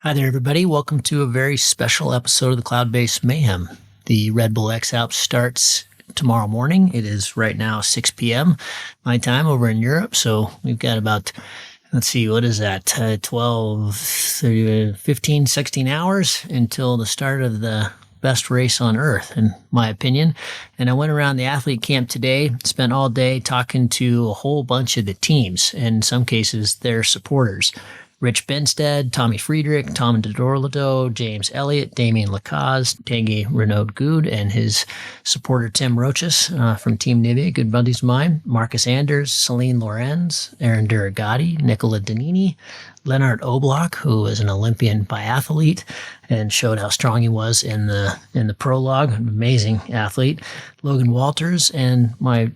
Hi there, everybody. Welcome to a very special episode of the Cloud-Based Mayhem. The Red Bull X-Alps starts tomorrow morning. It is right now 6 p.m. my time over in Europe. So we've got about, let's see, what is that? 12, 30, 15, 16 hours until the start of the best race on earth, in my opinion. And I went around the athlete camp today, spent all day talking to a whole bunch of the teams, and in some cases, their supporters. Rich Benstead, Tommy Friedrich, Tom DeDorlado, James Elliott, Damien Lacaze, Tanguy Renaud-Good, and his supporter Tim Roches from Team Nivea, good buddies of mine, Marcus Anders, Celine Lorenz, Aaron Duragatti, Nicola Danini, Lennart Oblak, who is an Olympian biathlete and showed how strong he was in the prologue, an amazing athlete, Logan Walters, and my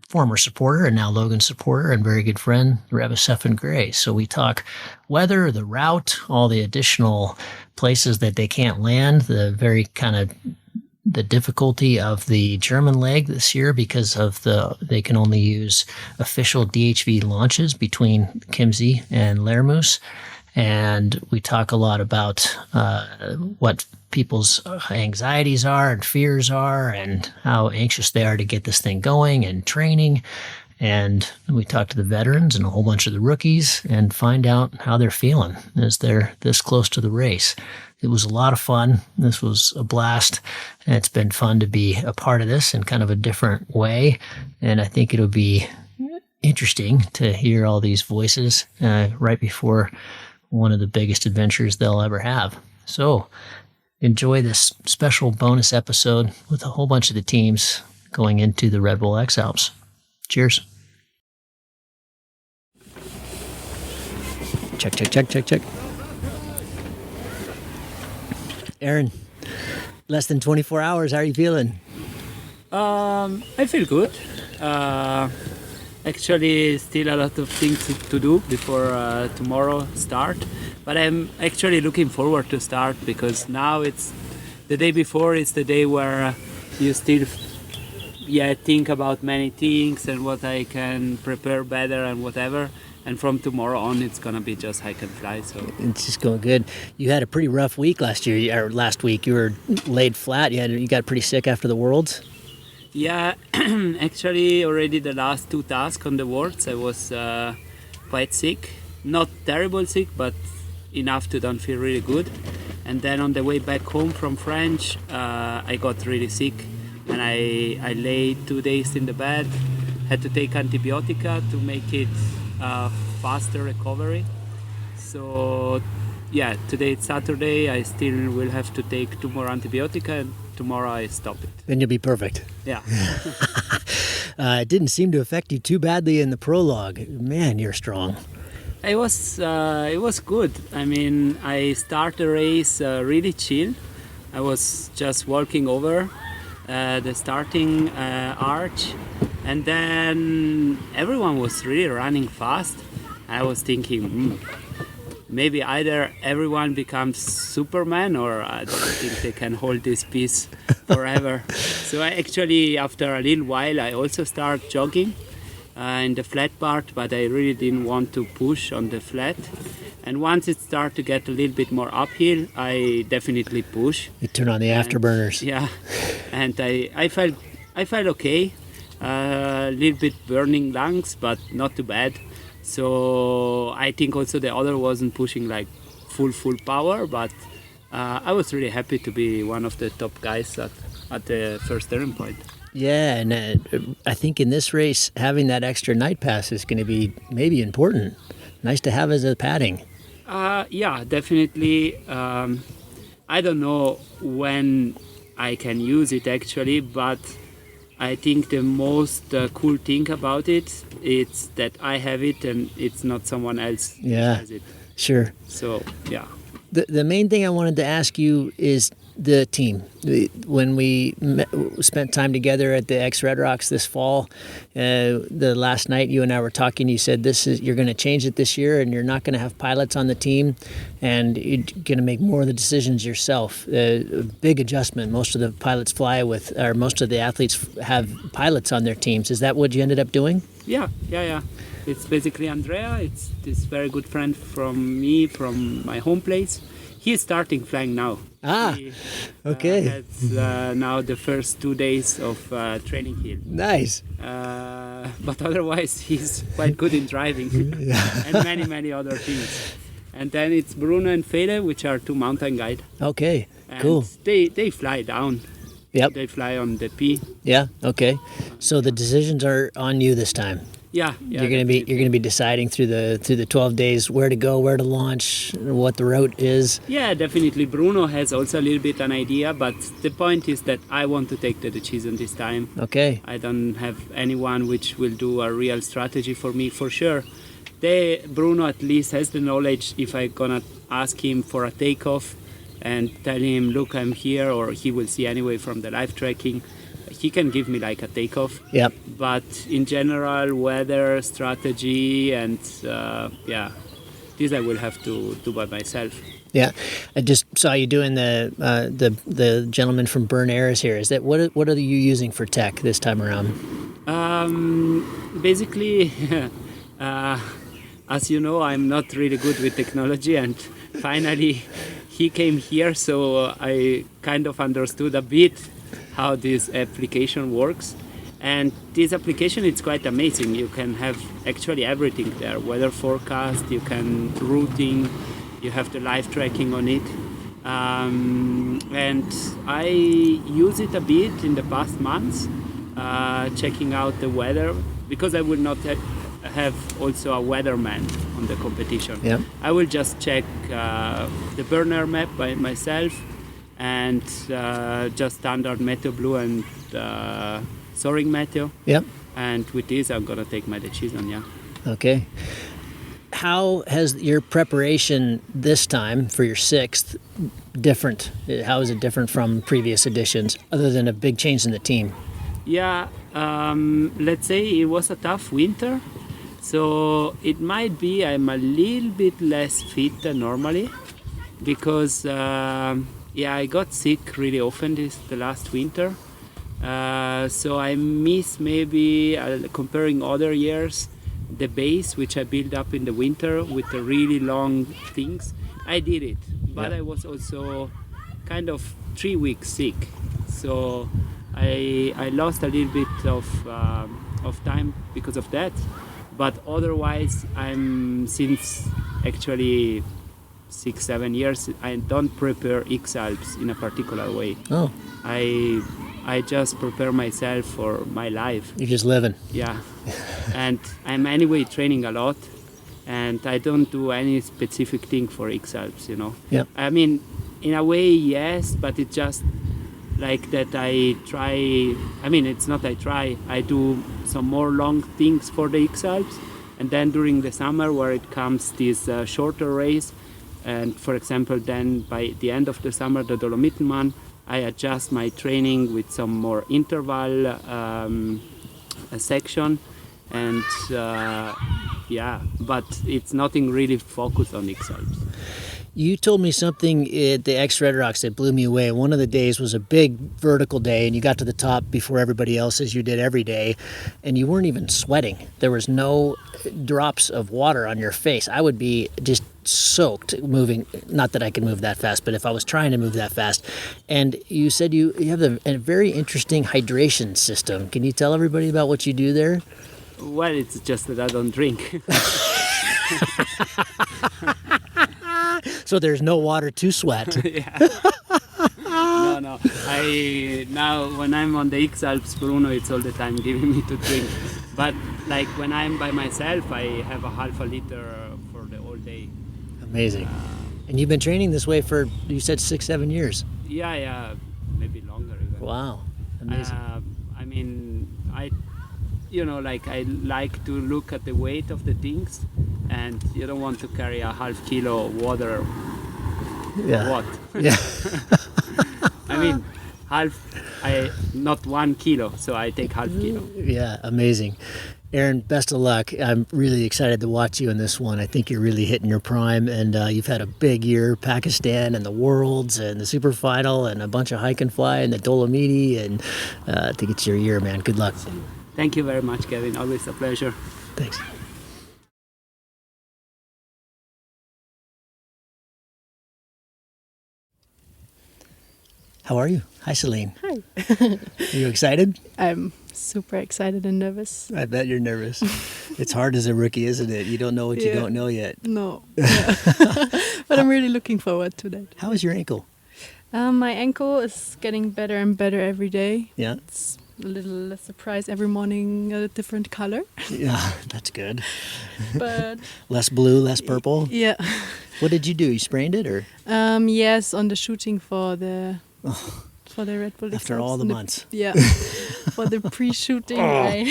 former supporter and now Logan supporter and very good friend, Reva Stephen Gray. So we talk weather, the route, all the additional places that they can't land, the very kind of the difficulty of the German leg this year because of they can only use official DHV launches between Kimsey and Lermoos. And we talk a lot about what people's anxieties are and fears are and how anxious they are to get this thing going and training. And we talk to the veterans and a whole bunch of the rookies and find out how they're feeling as they're this close to the race. It was a lot of fun. This was a blast. And it's been fun to be a part of this in kind of a different way. And I think it'll be interesting to hear all these voices right before one of the biggest adventures they'll ever have. So enjoy this special bonus episode with a whole bunch of the teams going into the Red Bull X-Alps. Cheers. Check. Aaron, less than 24 hours. How are you feeling? I feel good. Actually, still a lot of things to do before tomorrow start. But I'm actually looking forward to start because now it's the day before. It's the day where you still, think about many things and what I can prepare better and whatever. And from tomorrow on, it's gonna be just hike and fly. So it's just going good. You had a pretty rough week last week. You were laid flat. You got pretty sick after the Worlds. Yeah, actually already the last two tasks on the Worlds I was quite sick. Not terrible sick, but enough to don't feel really good. And then on the way back home from French, I got really sick and I lay 2 days in the bed, had to take antibiotica to make it faster recovery. So yeah, today it's Saturday, I still will have to take 2 more antibiotica and tomorrow I stop it. Then you'll be perfect. Yeah. It didn't seem to affect you too badly in the prologue. Man, you're strong. It was good. I mean, I started the race really chill. I was just walking over the starting arch, and then everyone was really running fast. I was thinking, maybe either everyone becomes Superman or I don't think they can hold this piece forever. So I actually, after a little while, I also started jogging in the flat part, but I really didn't want to push on the flat. And once it started to get a little bit more uphill, I definitely push. You turn on the afterburners. Yeah, and I felt okay. A little bit burning lungs, but not too bad. So I think also the other wasn't pushing like full power, but I was really happy to be one of the top guys at the first turning point. Yeah, and I think in this race, having that extra night pass is going to be maybe important. Nice to have as a padding. Yeah, definitely. I don't know when I can use it actually, but I think the most cool thing about it is that I have it and it's not someone else who has it. Sure. So, yeah. The main thing I wanted to ask you is the team. When we spent time together at the X Red Rocks this fall, the last night you and I were talking, you said you're going to change it this year, and you're not going to have pilots on the team, and you're going to make more of the decisions yourself. A big adjustment. Most of the pilots most of the athletes have pilots on their teams. Is that what you ended up doing? Yeah. It's basically Andrea. It's this very good friend from me, from my home place. He's starting flying now. Okay. That's now the first 2 days of training here. Nice. But otherwise, he's quite good in driving and many other things. And then it's Bruno and Fede, which are two mountain guides. Okay, and cool. They fly down. Yep. They fly on the P. Yeah. Okay. So the decisions are on you this time. Yeah. You're gonna be deciding through the 12 days where to go, where to launch, what the route is. Yeah, definitely. Bruno has also a little bit an idea, but the point is that I want to take the decision this time. Okay. I don't have anyone which will do a real strategy for me for sure. Bruno at least has the knowledge if I'm gonna ask him for a takeoff and tell him, look, I'm here, or he will see anyway from the live tracking. He can give me like a takeoff. Yep. But in general, weather, strategy, and this I will have to do by myself. Yeah, I just saw you doing the gentleman from Burn Air is here. Is that what are you using for tech this time around? Basically, as you know, I'm not really good with technology, and finally he came here, so I kind of understood a bit how this application works. And this application is quite amazing. You can have actually everything there: weather forecast, you can routing, you have the live tracking on it. And I use it a bit in the past months, checking out the weather, because I will not have also a weatherman on the competition. Yeah. I will just check the burner map by myself, and just standard Meteo Blue and soaring Meteo. Yep. And with this, I'm gonna take my decision. Yeah. Okay. How has your preparation this time for your sixth different? How is it different from previous editions, other than a big change in the team? Yeah. Let's say it was a tough winter, so it might be I'm a little bit less fit than normally, because I got sick really often the last winter. So I miss maybe, comparing other years, the base which I built up in the winter with the really long things. I did it, but I was also kind of 3 weeks sick. So I lost a little bit of time because of that. But otherwise, I'm since actually 6-7 years, I don't prepare X-Alps in a particular way. Oh. I just prepare myself for my life. You're just living. Yeah. And I'm anyway training a lot, and I don't do any specific thing for X-Alps, you know. Yeah. I mean, in a way, yes, but it's just like that I try, it's not I try, I do some more long things for the X-Alps, and then during the summer where it comes this shorter race, and for example, then by the end of the summer, the Dolomitenmann, I adjust my training with some more interval section, and but it's nothing really focused on X-Alps. You told me something at the X Red Rocks that blew me away. One of the days was a big vertical day, and you got to the top before everybody else, as you did every day, and you weren't even sweating. There was no drops of water on your face. I would be just soaked moving. Not that I could move that fast, but if I was trying to move that fast. And you said you have a very interesting hydration system. Can you tell everybody about what you do there? Well, it's just that I don't drink. So there's no water to sweat. No. Now when I'm on the X-Alps, Bruno, it's all the time giving me to drink. But like when I'm by myself, I have a half a liter for the whole day. Amazing. And you've been training this way for, you said 6-7 years. Yeah, maybe longer even. Wow, amazing. I like to look at the weight of the things, and you don't want to carry a half kilo of water. Yeah. What? Yeah. half. Not 1 kilo, so I take half kilo. Yeah, amazing. Aaron, best of luck. I'm really excited to watch you in this one. I think you're really hitting your prime, and you've had a big year. Pakistan and the Worlds and the Super Final and a bunch of hike and fly and the Dolomiti, and I think it's your year, man. Good luck. Thank you very much, Kevin. Always a pleasure. Thanks. How are you? Hi, Celine. Hi. Are you excited? I'm super excited and nervous. I bet you're nervous. It's hard as a rookie, isn't it? You don't know what you don't know yet. No. Yeah. But I'm really looking forward to that. How is your ankle? My ankle is getting better and better every day. Yeah. It's a little surprise every morning, a different color. Yeah, that's good. But Less blue, less purple? yeah. What did you do? You sprained it, or? Yes, on the shooting for the Red Bull X-Alps. After all the months. Yeah. For the pre-shooting,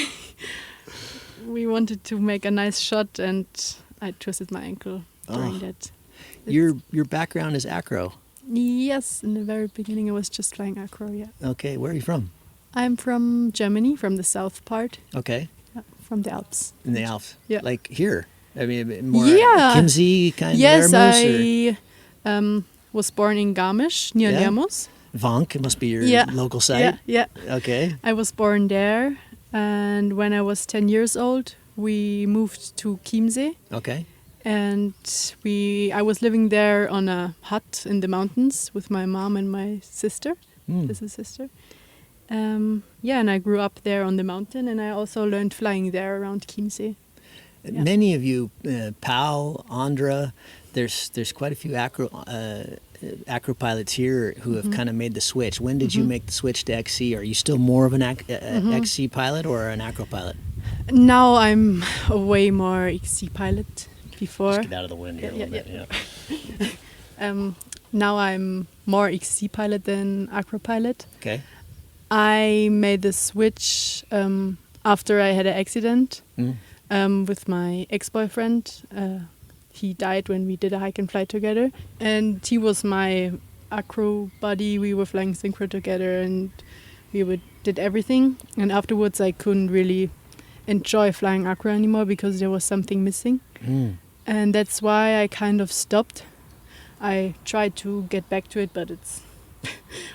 we wanted to make a nice shot, and I twisted my ankle during that. Your background is acro. Yes, in the very beginning I was just flying acro, yeah. Okay, where are you from? I'm from Germany, from the south part. Okay. Yeah, from the Alps. In the Alps? Yeah. Like here? I mean, more Yeah. Chiemsee kind Yes, of Ermos, I was born in Garmisch, near Yeah? Lermoos. Vank, it must be your Yeah. local site? Yeah. Okay. I was born there, and when I was 10 years old, we moved to Chiemsee. Okay. And I was living there on a hut in the mountains with my mom and my sister. This is sister. And I grew up there on the mountain, and I also learned flying there around Chiemsee. Yeah. Many of you, Pal, Andra, there's quite a few acro pilots here who have kind of made the switch. When did you make the switch to XC? Are you still more of an XC pilot or an acro pilot? Now I'm a way more XC pilot. Before. Just get out of the wind here a little bit. Yeah. Now I'm more XC pilot than acro pilot. Okay. I made the switch after I had an accident with my ex-boyfriend. He died when we did a hike and fly together, and he was my acro buddy. We were flying synchro together, and did everything. And afterwards, I couldn't really enjoy flying acro anymore because there was something missing. And that's why I kind of stopped. I tried to get back to it, but it's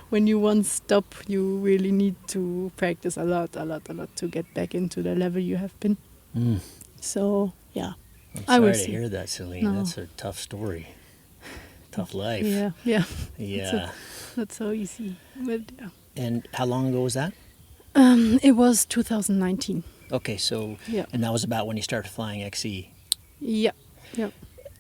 when you once stop, you really need to practice a lot to get back into the level you have been. So, yeah. I'm sorry to hear that, Celine. No. That's a tough story. Tough life. Yeah. Yeah. Not so easy. But, yeah. And how long ago was that? It was 2019. Okay, so, and that was about when you started flying XE. Yeah.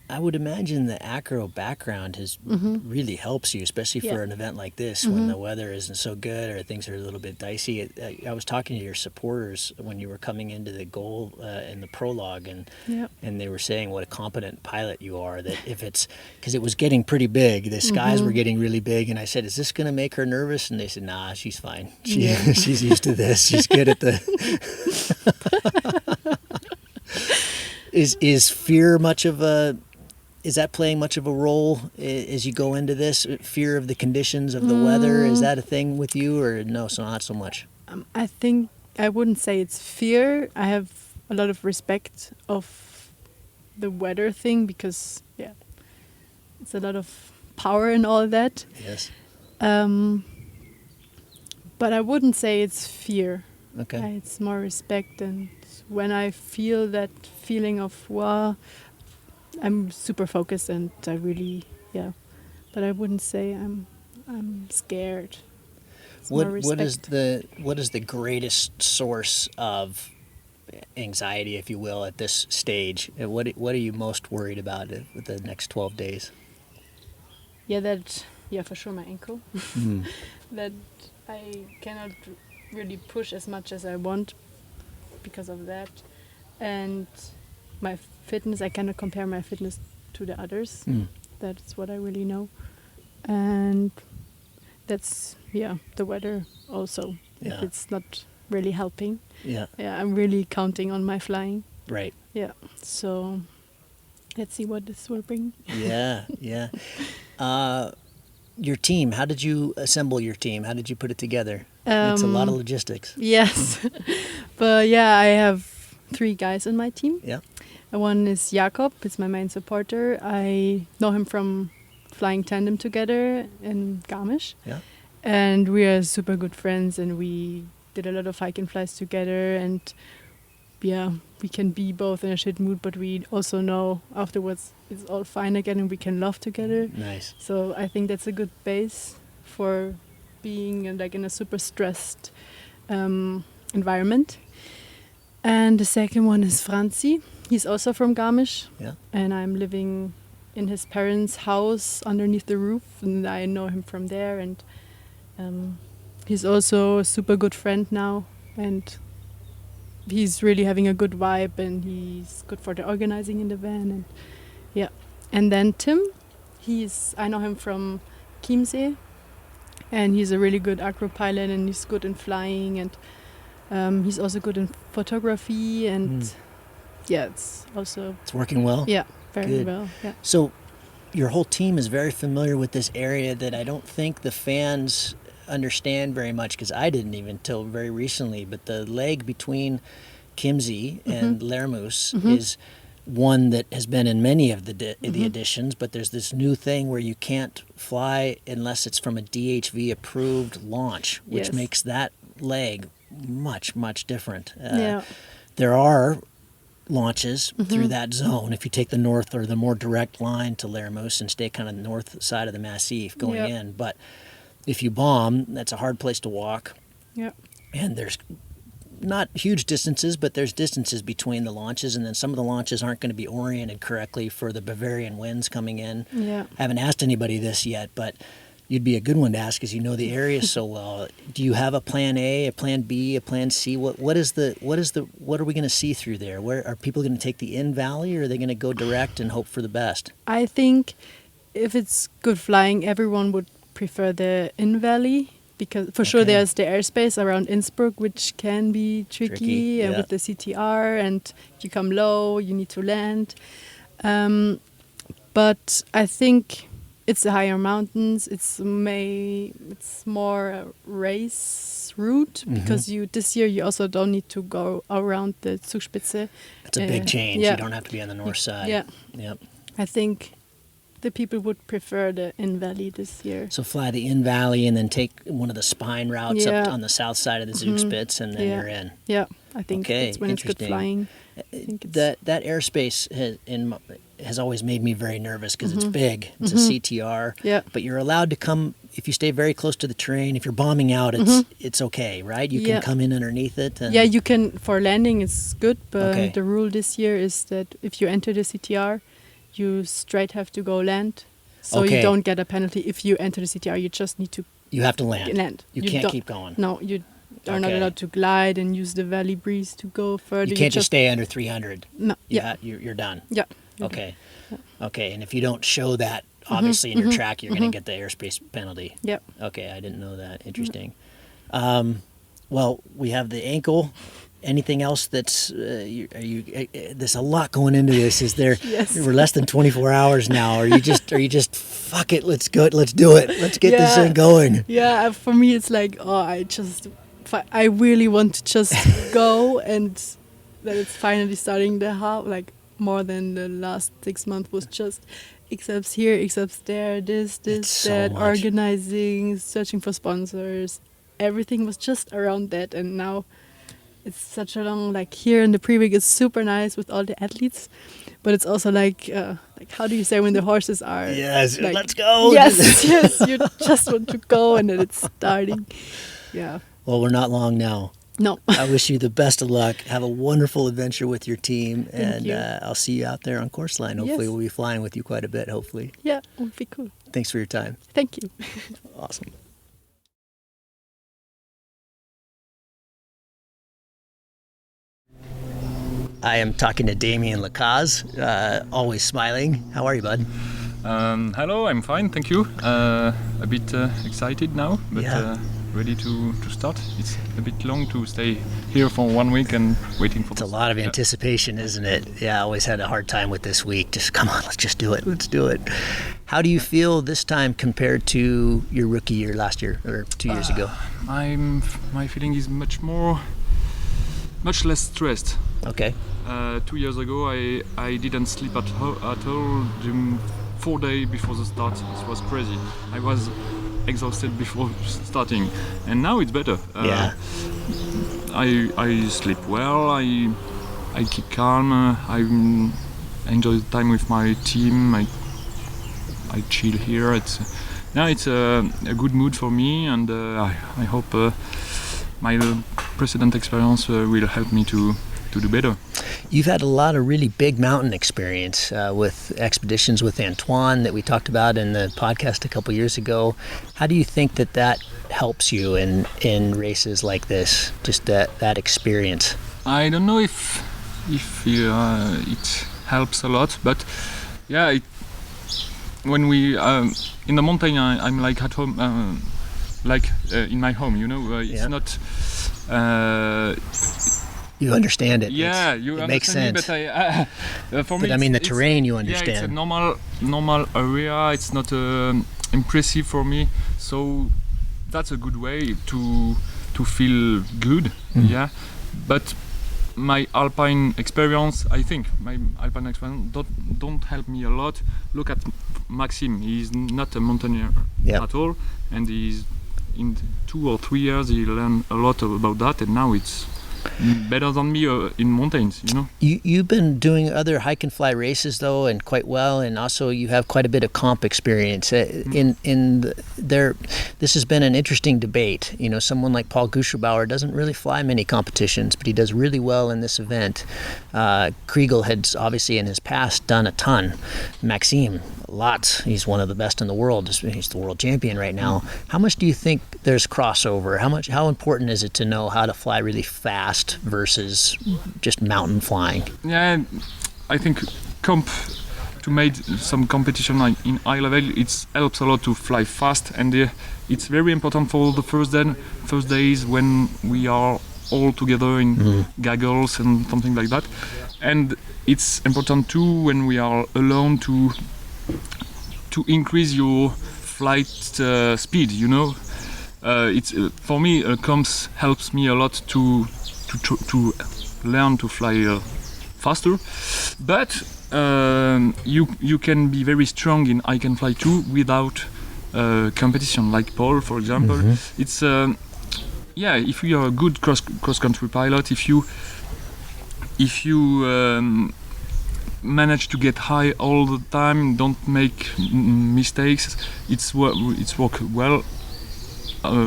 I would imagine the acro background really helps you, especially for an event like this when the weather isn't so good or things are a little bit dicey. I was talking to your supporters when you were coming into the goal in the prologue, and they were saying what a competent pilot you are. That if it's because it was getting pretty big, the skies were getting really big, and I said, "Is this going to make her nervous?" And they said, "Nah, she's fine. She's used to this. She's good at the." Is fear much of a? Is that playing much of a role as you go into this? Fear of the conditions of the weather, is that a thing with you, or no, so not so much? I think I wouldn't say it's fear. I have a lot of respect of the weather thing because, it's a lot of power and all that. Yes. But I wouldn't say it's fear. Okay. It's more respect, and when I feel that feeling of wow. I'm super focused, and I really, but I wouldn't say I'm scared. It's more What is respect. the greatest source of anxiety, if you will, at this stage? What are you most worried about with the next 12 days? For sure my ankle. That I cannot really push as much as I want because of that, and my fitness, I cannot compare my fitness to the others. That's what I really know. And that's, the weather also. If it's not really helping. Yeah, I'm really counting on my flying. Right. Yeah, so let's see what this will bring. Yeah. your team, how did you assemble your team? How did you put it together? It's a lot of logistics. Yes. But yeah, I have 3 guys on my team. Yeah. One is Jakob, he's my main supporter. I know him from flying tandem together in Garmisch. Yeah. And we are super good friends, and we did a lot of hike and flies together. And yeah, we can be both in a shit mood, but we also know afterwards it's all fine again and we can laugh together. Nice. So I think that's a good base for being in a super stressed environment. And the second one is Franzi. He's also from Garmisch. Yeah. And I'm living in his parents' house underneath the roof, and I know him from there. And he's also a super good friend now, and he's really having a good vibe, and he's good for the organizing in the van. And yeah. And then Tim, I know him from Chiemsee, and he's a really good acro pilot, and he's good in flying, and he's also good in photography, and yeah, it's working well. Yeah, very Good. well. Yeah. So your whole team is very familiar with this area that I don't think the fans understand very much, because I didn't even till very recently. But the leg between Chiemsee and Lermoos is one that has been in many of the editions, but there's this new thing where you can't fly unless it's from a DHV approved launch, which Yes. makes that leg much, much different. Yeah. There are launches through that zone if you take the north or the more direct line to Lermoos and stay kind of north side of the Massif going Yep. in. But if you bomb, that's a hard place to walk. Yeah. And there's not huge distances, but there's distances between the launches, and then some of the launches aren't going to be oriented correctly for the Bavarian winds coming in. Yeah. I haven't asked anybody this yet, but you'd be a good one to ask because you know the area so well. Do you have a plan A, a plan B, a plan C? What are we going to see through there? Where are people going to take the in valley, or are they going to go direct and hope for the best? I think if it's good flying, everyone would prefer the in valley, because for sure Okay. there's the airspace around Innsbruck, which can be tricky, yeah. with the CTR, and if you come low, you need to land. But I think it's the higher mountains. It's more a race route, because this year you also don't need to go around the Zugspitze. It's a big change. yeah. You don't have to be on the north side. Yeah. Yep. I think the people would prefer the in valley this year. So fly the in valley and then take one of the spine routes up Yeah. on the south side of the Zugspitze, and then Yeah. you're in. Yeah, I think Okay, that's when it's good interesting. flying. I think it's That airspace has always made me very nervous because it's big. It's a CTR. Yeah. But you're allowed to come if you stay very close to the terrain. If you're bombing out, it's okay, right? You Yeah. can come in underneath it. And yeah, you can, for landing it's good, but Okay. the rule this year is that if you enter the CTR, you straight have to go land. So Okay. you don't get a penalty if you enter the CTR. You just need to you have to land. land. You can't don't- keep going. No, you are not Okay. allowed to glide and use the valley breeze to go further. You can't just stay under 300. No. Yeah. You're done. Yeah. you're Okay. Okay. And if you don't show that, obviously in your track, you're going to get the airspace penalty. good. Yeah. Okay, I didn't know that. Interesting. Well, we have the ankle. Anything else that's there's a lot going into this. Is there? Yes. We're less than 24 hours now. Are you just fuck it? Let's go. Let's do it. Let's get this Yeah. thing going. Yeah, for me it's like, I really want to just go, and that it's finally starting the half, like more than the last 6 months was just X-Alps here, X-Alps there, this, It's so that, much. organizing, searching for sponsors. Everything was just around that, and now it's such a long, like here in the pre-week is super nice with all the athletes, but it's also like how do you say when the horses are? Yes, like, let's go. Yes, yes, you just want to go, and then it's starting. Yeah. Well, we're not long now. No. I wish you the best of luck. Have a wonderful adventure with your team, and you. I'll see you out there on course line. Hopefully, Yes. we'll be flying with you quite a bit. Hopefully. Yeah, it would be cool. Thanks for your time. Thank you. Awesome. I am talking to Damien Lacaze, always smiling. How are you, bud? Hello, I'm fine, thank you. A bit excited now, but Yeah. ready to start. It's a bit long to stay here for 1 week and waiting for. It's a lot of anticipation, isn't it? Yeah, I always had a hard time with this week. Just come on, let's just do it. Let's do it. How do you feel this time compared to your rookie year last year or 2 years ago? My feeling is much less stressed. Okay. 2 years ago, I didn't sleep at all. 4 days before the start, it was crazy. I was exhausted before starting, and now it's better. Yeah. I sleep well. I keep calm. I enjoy the time with my team. I chill here. It's a good mood for me, and I hope my precedent experience will help me to do better. You've had a lot of really big mountain experience with expeditions with Antoine that we talked about in the podcast a couple years ago. How do you think that helps you in races like this, just that experience? I don't know if it helps a lot, but yeah, when we in the mountain, I'm like at home, in my home. It's not. You understand it. Yeah, it makes sense. Me, but for me, I mean, the terrain you understand. Yeah, it's a normal area. It's not impressive for me, so that's a good way to feel good. Mm. Yeah, but my alpine experience don't help me a lot. Look at Maxime. He's not a mountaineer at all, and he's in 2 or 3 years he learned a lot about that, and now it's better than me in mountains, You've been doing other hike and fly races though, and quite well, and also you have quite a bit of comp experience. This has been an interesting debate. Someone like Paul Guscherbauer doesn't really fly many competitions, but he does really well in this event. Kriegel had obviously in his past done a ton. Maxime, lots. He's one of the best in the world. He's the world champion right now. How much do you think there's crossover? How important is it to know how to fly really fast versus just mountain flying? Yeah, I think to make some competition like in high level, it helps a lot to fly fast, and it's very important for the first days when we are all together in goggles and something like that, and it's important too when we are alone to increase your flight speed. It's for me comps helps me a lot to learn to fly faster, but you can be very strong in I can fly too without competition, like Paul, for example. It's if you are a good cross country pilot, if you manage to get high all the time, don't make mistakes, it's work well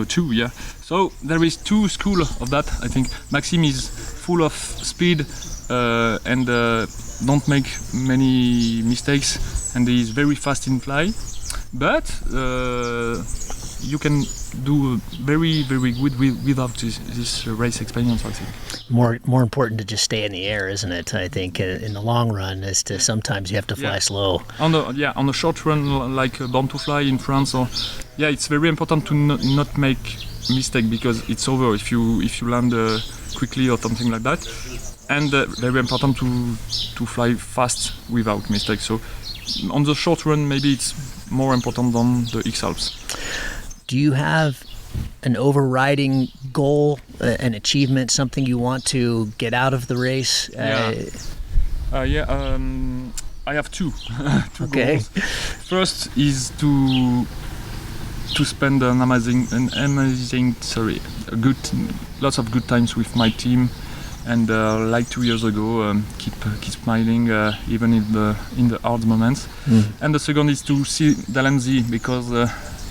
too. Yeah. So there is two schools of that. I think Maxime is full of speed and don't make many mistakes, and he is very fast in fly. But you can do very, very good without this race experience, I think. More important to just stay in the air, isn't it? I think in the long run, is to sometimes you have to fly slow. On the short run, like Born to Fly in France, it's very important to not make mistake, because it's over if you land quickly or something like that, and very important to fly fast without mistakes. So on the short run, maybe it's more important than the X-Alps. Do you have an overriding goal, an achievement, something you want to get out of the race? I have two okay. goals. First is to spend lots of good times with my team, and like 2 years ago, keep smiling even in the hard moments. And the second is to see Delancey, because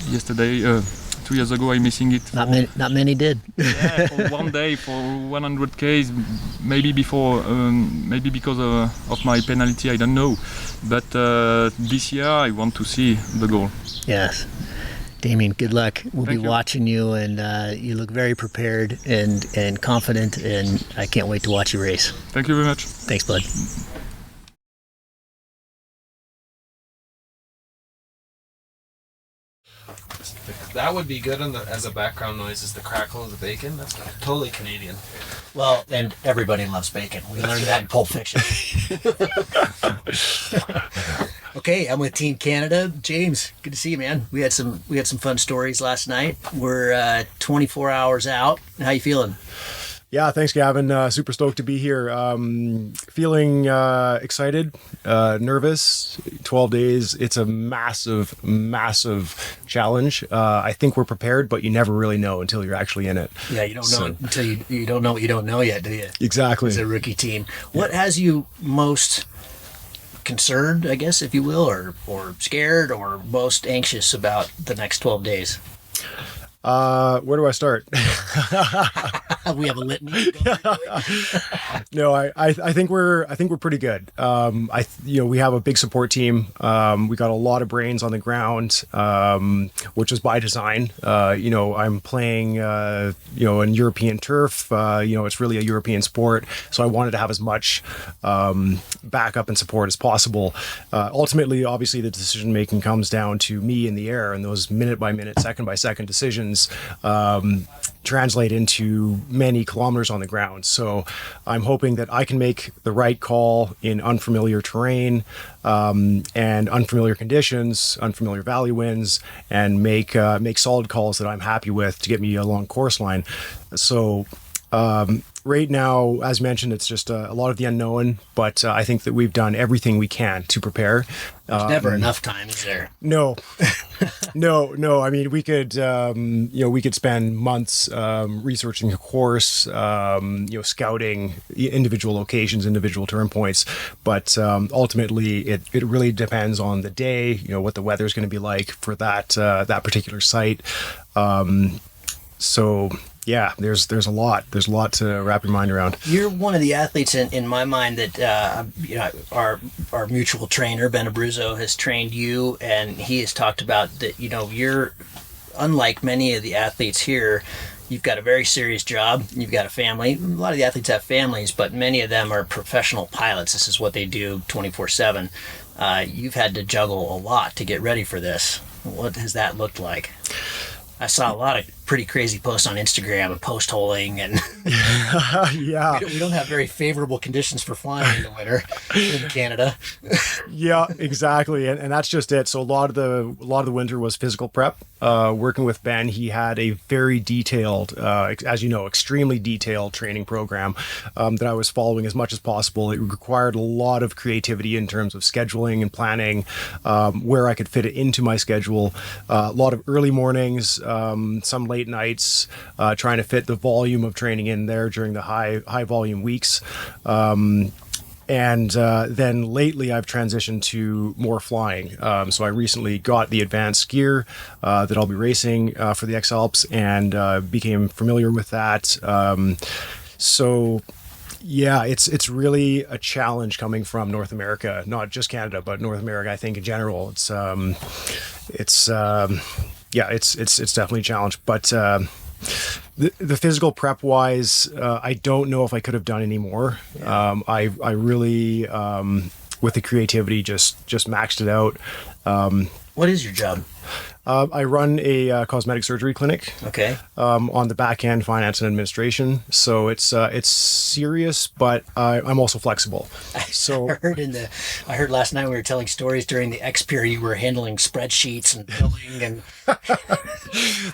yesterday, 2 years ago, I'm missing it. Not many did. Yeah, for 1 day, for 100 k's, maybe because of my penalty, I don't know. But this year, I want to see the goal. Yes. Damien, good luck. We'll Thank be you. watching you, and you look very prepared and confident, and I can't wait to watch you race. Thank you very much. Thanks, bud. That would be good as a background noise, is the crackle of the bacon. That's totally Canadian. Well, and everybody loves bacon. We learned that in Pulp Fiction. Okay, I'm with Team Canada. James, good to see you, man. We had some fun stories last night. We're 24 hours out. How you feeling? Yeah, thanks, Gavin. Super stoked to be here. Feeling excited, nervous. 12 days. It's a massive, massive challenge. I think we're prepared, but you never really know until you're actually in it. Yeah, you don't know it until you don't know what you don't know yet, do you? Exactly. As a rookie team. What has you most concerned, I guess, if you will, or scared, or most anxious about the next 12 days? Where do I start? We have a litany. No, I think we're pretty good. We have a big support team. We got a lot of brains on the ground, which is by design. I'm playing, in European turf. It's really a European sport, so I wanted to have as much backup and support as possible. Ultimately, obviously, the decision making comes down to me in the air, and those minute by minute, second by second decisions translate into many kilometers on the ground. So I'm hoping that I can make the right call in unfamiliar terrain and unfamiliar conditions, unfamiliar valley winds, and make solid calls that I'm happy with to get me a long course line. So right now, as mentioned, it's just a lot of the unknown, but I think that we've done everything we can to prepare. There's never enough time, is there? No. I mean, we could spend months researching a course, scouting individual locations, individual turn points. But ultimately, it really depends on the day. What the weather is going to be like for that particular site. So yeah, there's a lot to wrap your mind around. You're one of the athletes in my mind that our mutual trainer Ben Abruzzo has trained you, and he has talked about that. You're unlike many of the athletes here. You've got a very serious job. You've got a family. A lot of the athletes have families, but many of them are professional pilots. This is what they do 24/7. You've had to juggle a lot to get ready for this. What has that looked like? I saw a lot of pretty crazy posts on Instagram and post holing, and yeah, we don't have very favorable conditions for flying in the winter in Canada. Yeah, exactly, and that's just it. So a lot of the winter was physical prep. Working with Ben, he had a very detailed, as you know, extremely detailed training program that I was following as much as possible. It required a lot of creativity in terms of scheduling and planning, where I could fit it into my schedule. A lot of early mornings, some late nights, trying to fit the volume of training in there during the high volume weeks. And then lately I've transitioned to more flying. So I recently got the advanced gear that I'll be racing for the X-Alps, and became familiar with that. So yeah, it's really a challenge coming from North America, not just Canada, but North America, I think in general. It's definitely a challenge, but the physical prep wise, I don't know if I could have done any more. I really, with the creativity, just maxed it out. What is your job? I run a cosmetic surgery clinic. Okay. On the back end, finance and administration. So it's serious, but I'm also flexible. So I heard last night we were telling stories during the X period. You were handling spreadsheets and billing, and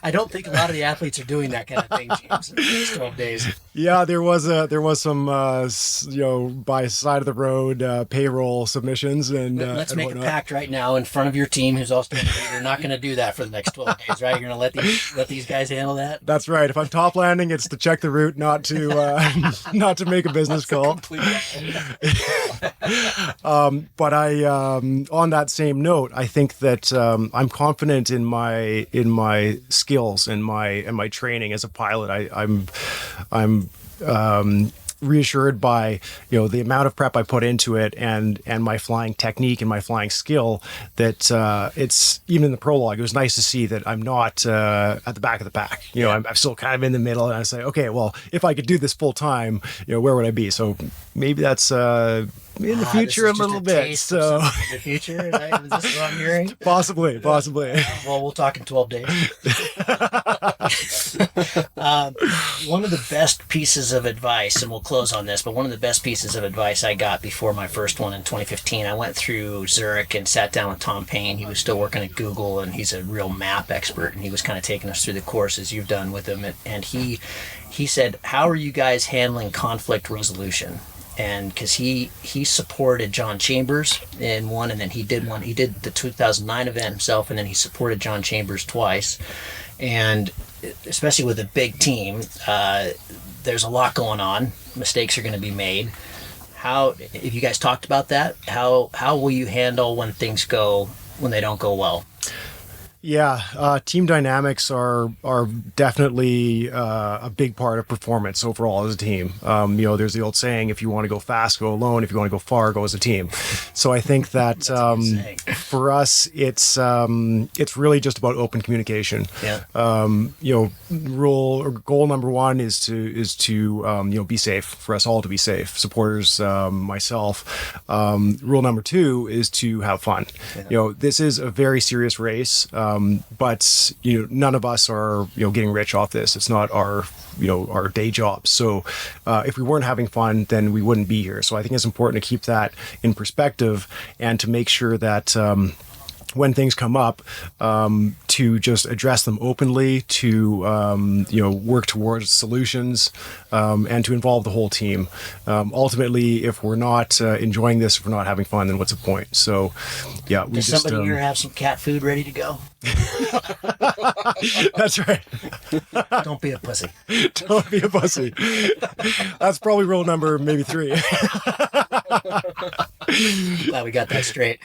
I don't think a lot of the athletes are doing that kind of thing, James, in the next 12 days. Yeah, there was some by side of the road payroll submissions, and let's and make whatnot. a pact right now in front of your team, who's also you're not going to do that for the next 12 days, right? You're going to let these guys handle that. That's right. If I'm top landing, it's to check the route, not to not to make a business call. But I, on that same note, I think that I'm confident in my skills and my training as a pilot. I'm reassured by the amount of prep I put into it and my flying technique and my flying skill, that it's even in the prologue, it was nice to see that I'm not at the back of the pack. I'm still kind of in the middle, and I say, okay, well, if I could do this full time, where would I be? So maybe that's in the future a this is just little bit. taste So of something in the future, right? Is this what I'm hearing? possibly. Well, we'll talk in 12 days. One of the best pieces of advice, and we'll close on this, but one of the best pieces of advice I got before my first one in 2015, I went through Zurich and sat down with Tom Payne. He was still working at Google, and he's a real map expert, and he was kind of taking us through the courses you've done with him. And he said, how are you guys handling conflict resolution? And because he supported John Chambers in one, and then he did the 2009 event himself, and then he supported John Chambers twice. And especially with a big team, there's a lot going on. Mistakes are going to be made. How, if you guys talked about that, how will you handle when they don't go well? Yeah, team dynamics are definitely a big part of performance overall as a team. There's the old saying, if you want to go fast, go alone. If you want to go far, go as a team. So I think that for us, it's really just about open communication. Yeah. Rule or goal number one is to be safe, for us all to be safe, supporters, myself. Rule number two is to have fun. Yeah. This is a very serious race. But none of us are getting rich off this. It's not our day jobs. So if we weren't having fun, then we wouldn't be here. So I think it's important to keep that in perspective and to make sure that when things come up, to just address them openly, to work towards solutions, and to involve the whole team. Ultimately, if we're not enjoying this, if we're not having fun, then what's the point? So, yeah, Does somebody here have some cat food ready to go? That's right. Don't be a pussy. Don't be a pussy. That's probably rule number maybe 3. Glad we got that straight.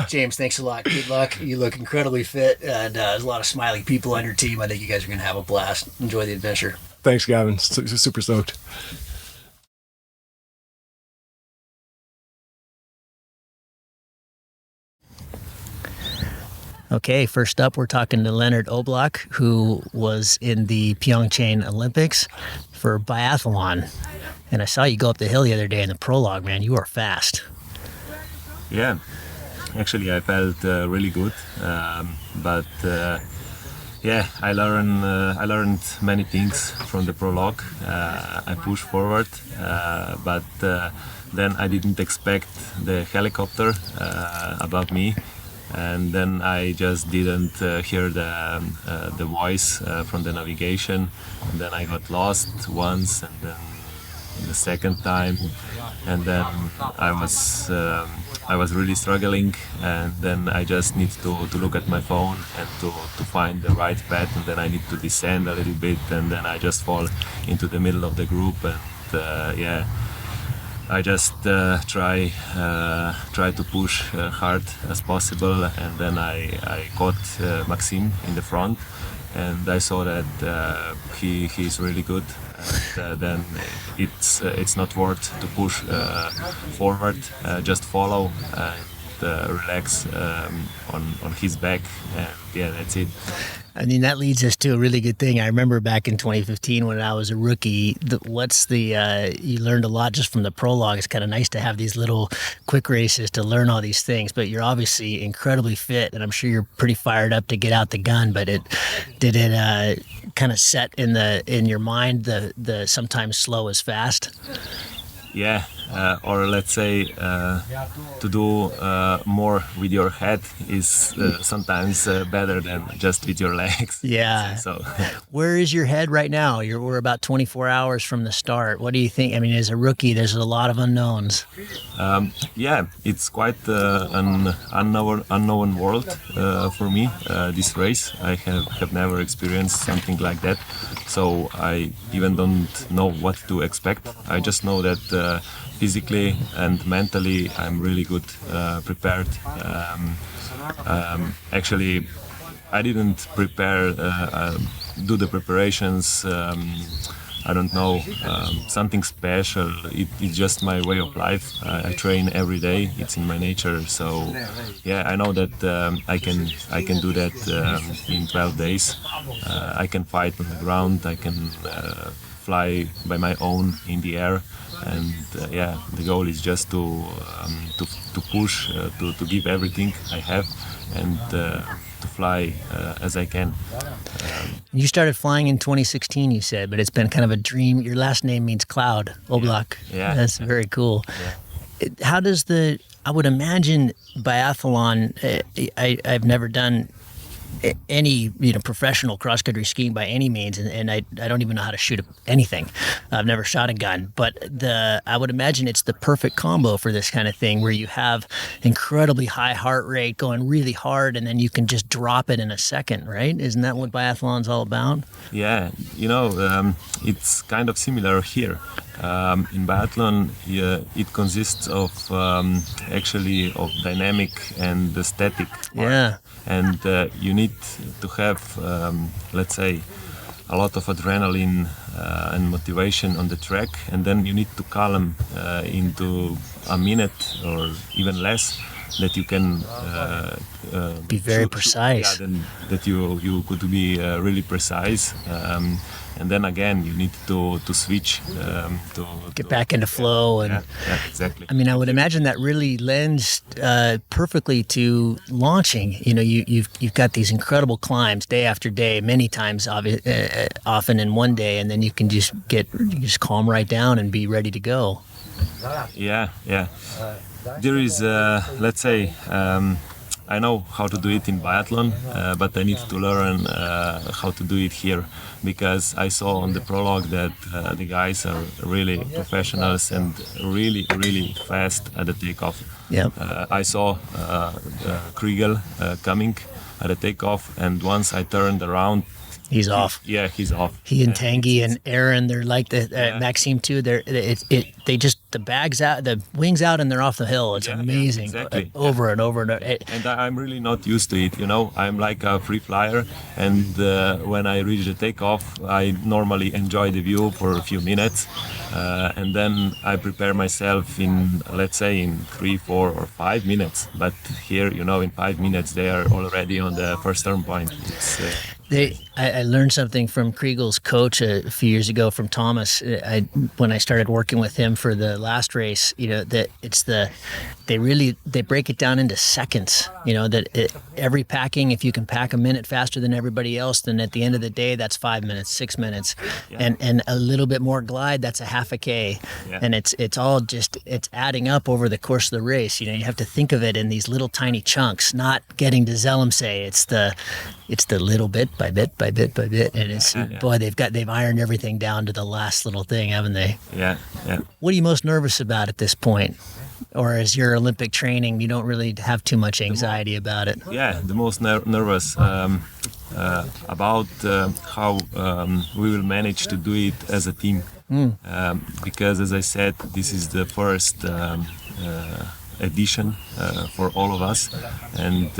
James, thanks a lot. Good luck. You look incredibly fit, and there's a lot of smiling people on your team. I think you guys are going to have a blast. Enjoy the adventure. Thanks, Gavin. Super stoked. Okay, first up, we're talking to Leonard Oblak, who was in the Pyeongchang Olympics for biathlon. And I saw you go up the hill the other day in the prologue, man. You are fast. Yeah, actually I felt really good, but I learned many things from the prologue. I pushed forward, but then I didn't expect the helicopter above me, and then I just didn't hear the voice from the navigation, and then I got lost once, and then the second time, and then I was really struggling, and then I just need to look at my phone and to find the right path, and then I need to descend a little bit, and then I just fall into the middle of the group, and I just try to push hard as possible, and then I caught Maxime in the front, and I saw that he's really good. And then it's not worth to push forward. Just follow and relax on his back, and yeah, that's it. I mean, that leads us to a really good thing. I remember back in 2015 when I was a rookie, you learned a lot just from the prologue. It's kind of nice to have these little quick races to learn all these things, but you're obviously incredibly fit, and I'm sure you're pretty fired up to get out the gun, but did it kind of set in your mind the sometimes slow is fast? Yeah, or let's say to do more with your head is sometimes better than just with your legs. Yeah. So, where is your head right now? We're about 24 hours from the start. What do you think? I mean, as a rookie, there's a lot of unknowns. Yeah, it's quite an unknown world for me. This race, I have never experienced something like that, so I even don't know what to expect. I just know that physically and mentally I'm really good prepared. Actually, I didn't do the preparations, I don't know, something special. It's just my way of life. I train every day. It's in my nature. So yeah, I know that I can do that in 12 days. I can fight on the ground. I can fly by my own in the air. and yeah, the goal is just to push, to give everything I have, and to fly as I can. You started flying in 2016, you said, but it's been kind of a dream. Your last name means cloud, Oblak. Yeah. That's very cool. Yeah. How does I would imagine biathlon, I've never done any professional cross country skiing by any means, and I don't even know how to shoot anything. I've never shot a gun, but I would imagine it's the perfect combo for this kind of thing, where you have incredibly high heart rate going really hard, and then you can just drop it in a second, right? Isn't that what biathlon's all about? Yeah, it's kind of similar here. In biathlon, it consists of actually of dynamic and the static part. Yeah. And you need to have, let's say, a lot of adrenaline and motivation on the track, and then you need to calm into a minute or even less, that you can be very precise. Yeah, then that you could be really precise. And then again, you need to switch to get back into flow. Yeah, exactly. I mean, I would imagine that really lends perfectly to launching. You've got these incredible climbs day after day, many times, often in one day, and then you can just calm right down and be ready to go. Yeah. There is, let's say, I know how to do it in biathlon, but I need to learn how to do it here, because I saw on the prologue that the guys are really professionals and really, really fast at the takeoff. Yep. I saw Kriegel coming at the takeoff, and once I turned around, he's off. Yeah, he's off. He and Tanguy and Aaron, they're like Maxime too. They just the bags out, the wings out, and they're off the hill. It's amazing. Exactly. Over and over and over. And I'm really not used to it. I'm like a free flyer, and when I reach the takeoff, I normally enjoy the view for a few minutes, and then I prepare myself in, let's say, in 3, 4, or 5 minutes. But here, in 5 minutes, they are already on the first turn point. I learned something from Kriegel's coach a few years ago, from Thomas. When I started working with him for the last race, that it's they break it down into seconds. Every packing, if you can pack a minute faster than everybody else, then at the end of the day, that's 5 minutes, 6 minutes, and a little bit more glide, that's a half a K, and it's all just it's adding up over the course of the race. You have to think of it in these little tiny chunks, not getting to Zellemsee. It's the little bit by bit by bit by bit, and it's boy, they've ironed everything down to the last little thing, haven't they? Yeah. What are you most nervous about at this point? Or as your Olympic training, you don't really have too much anxiety about it? Yeah, the most nervous about how we will manage to do it as a team. Because, as I said, this is the first edition for all of us, and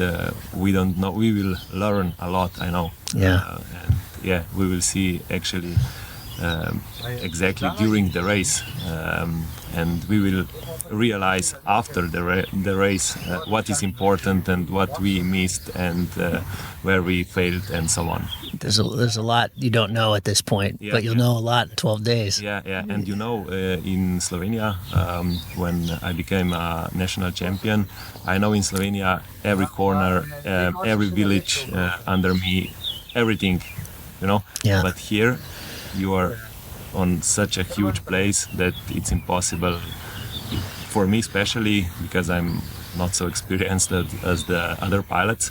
we don't know. We will learn a lot, I know. And we will see actually exactly during the race, and we will realize after the race what is important and what we missed and where we failed and so on. There's a lot you don't know at this point, but you'll know a lot in 12 days. Yeah. And in Slovenia, when I became a national champion, I know in Slovenia every corner, every village under me, everything, Yeah. But here you are on such a huge place that it's impossible for me, especially because I'm not so experienced as the other pilots.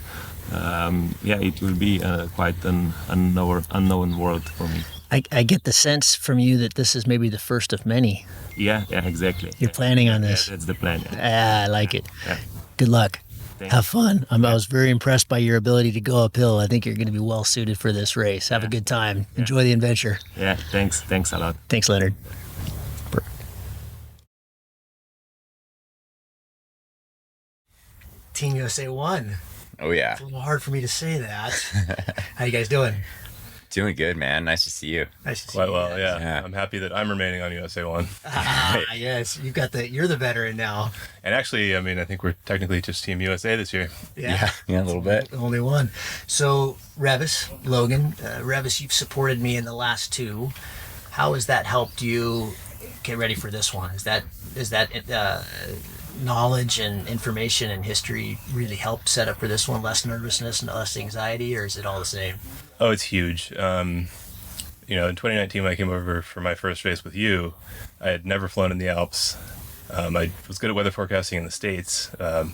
It will be quite an unknown world for me. I get the sense from you that this is maybe the first of many. Yeah, exactly. You're planning on this. Yeah, that's the plan. Yeah. I like it. Yeah. Good luck. Thanks. Have fun. I was very impressed by your ability to go uphill. I think you're going to be well suited for this race. Have a good time. Enjoy the adventure. Yeah, thanks a lot. Thanks, Leonard. Team USA won. Oh yeah. It's a little hard for me to say that. How you guys doing? Doing good, man. Nice to see you. Nice to see Quite you. well, guys. yeah. I'm happy that I'm remaining on USA One. Yes, you're the veteran now. And actually, I think we're technically just Team USA this year. Yeah, a little bit. Only one. So, Logan, you've supported me in the last two. How has that helped you get ready for this one? Is that knowledge and information and history really help set up for this one? Less nervousness and less anxiety, or is it all the same? Oh, it's huge. You know, in 2019 when I came over for my first race with you, I had never flown in the Alps. I was good at weather forecasting in the States, but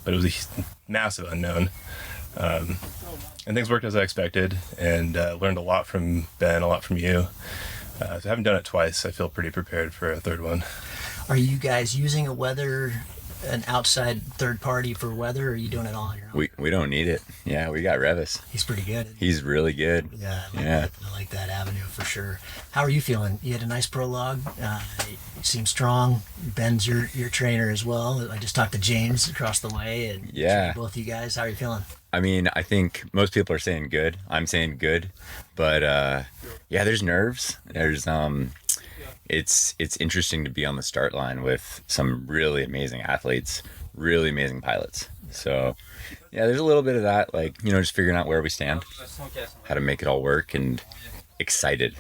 it was a massive unknown. And things worked as I expected, and learned a lot from Ben, a lot from you. So I haven't done it twice. I feel pretty prepared for a third one. Are you guys using an outside third party for weather, or are you doing it all on your own? We don't need it. Yeah, we got Revis. He's pretty good. He's really good. Yeah, Yeah. I like that avenue for sure. How are you feeling? You had a nice prologue. You seem strong. Ben's your trainer as well. I just talked to James across the way, and Yeah. both you guys. How are you feeling? I mean, I think most people are saying good. I'm saying good, but yeah, there's nerves. There's it's interesting to be on the start line with some really amazing athletes, really amazing pilots. So yeah, there's a little bit of that, like, you know, just figuring out where we stand, how to make it all work, and excited.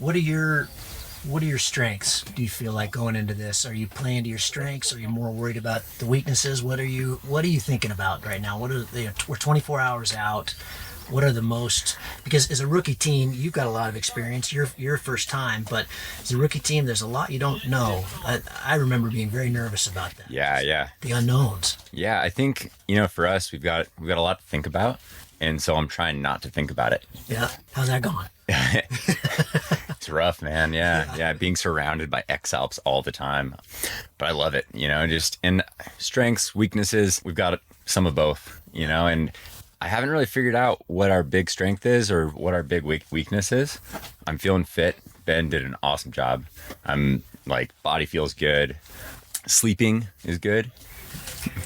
What are your strengths? Do you feel like going into this? Are you playing to your strengths? Are you more worried about the weaknesses? What are you thinking about right now? We're 24 hours out. What are the most, because as a rookie team, you've got a lot of experience. Your first time, but as a rookie team, there's a lot you don't know. I remember being very nervous about that. Yeah. The unknowns. Yeah, I think, you know, for us, we've got a lot to think about, and so I'm trying not to think about it. Yeah. How's that going? It's rough, man. Yeah. Being surrounded by X-Alps all the time, but I love it. You know, just in strengths, weaknesses, we've got some of both. You know, and I haven't really figured out what our big strength is or what our big weakness is. I'm feeling fit. Ben did an awesome job. I'm like, body feels good. Sleeping is good.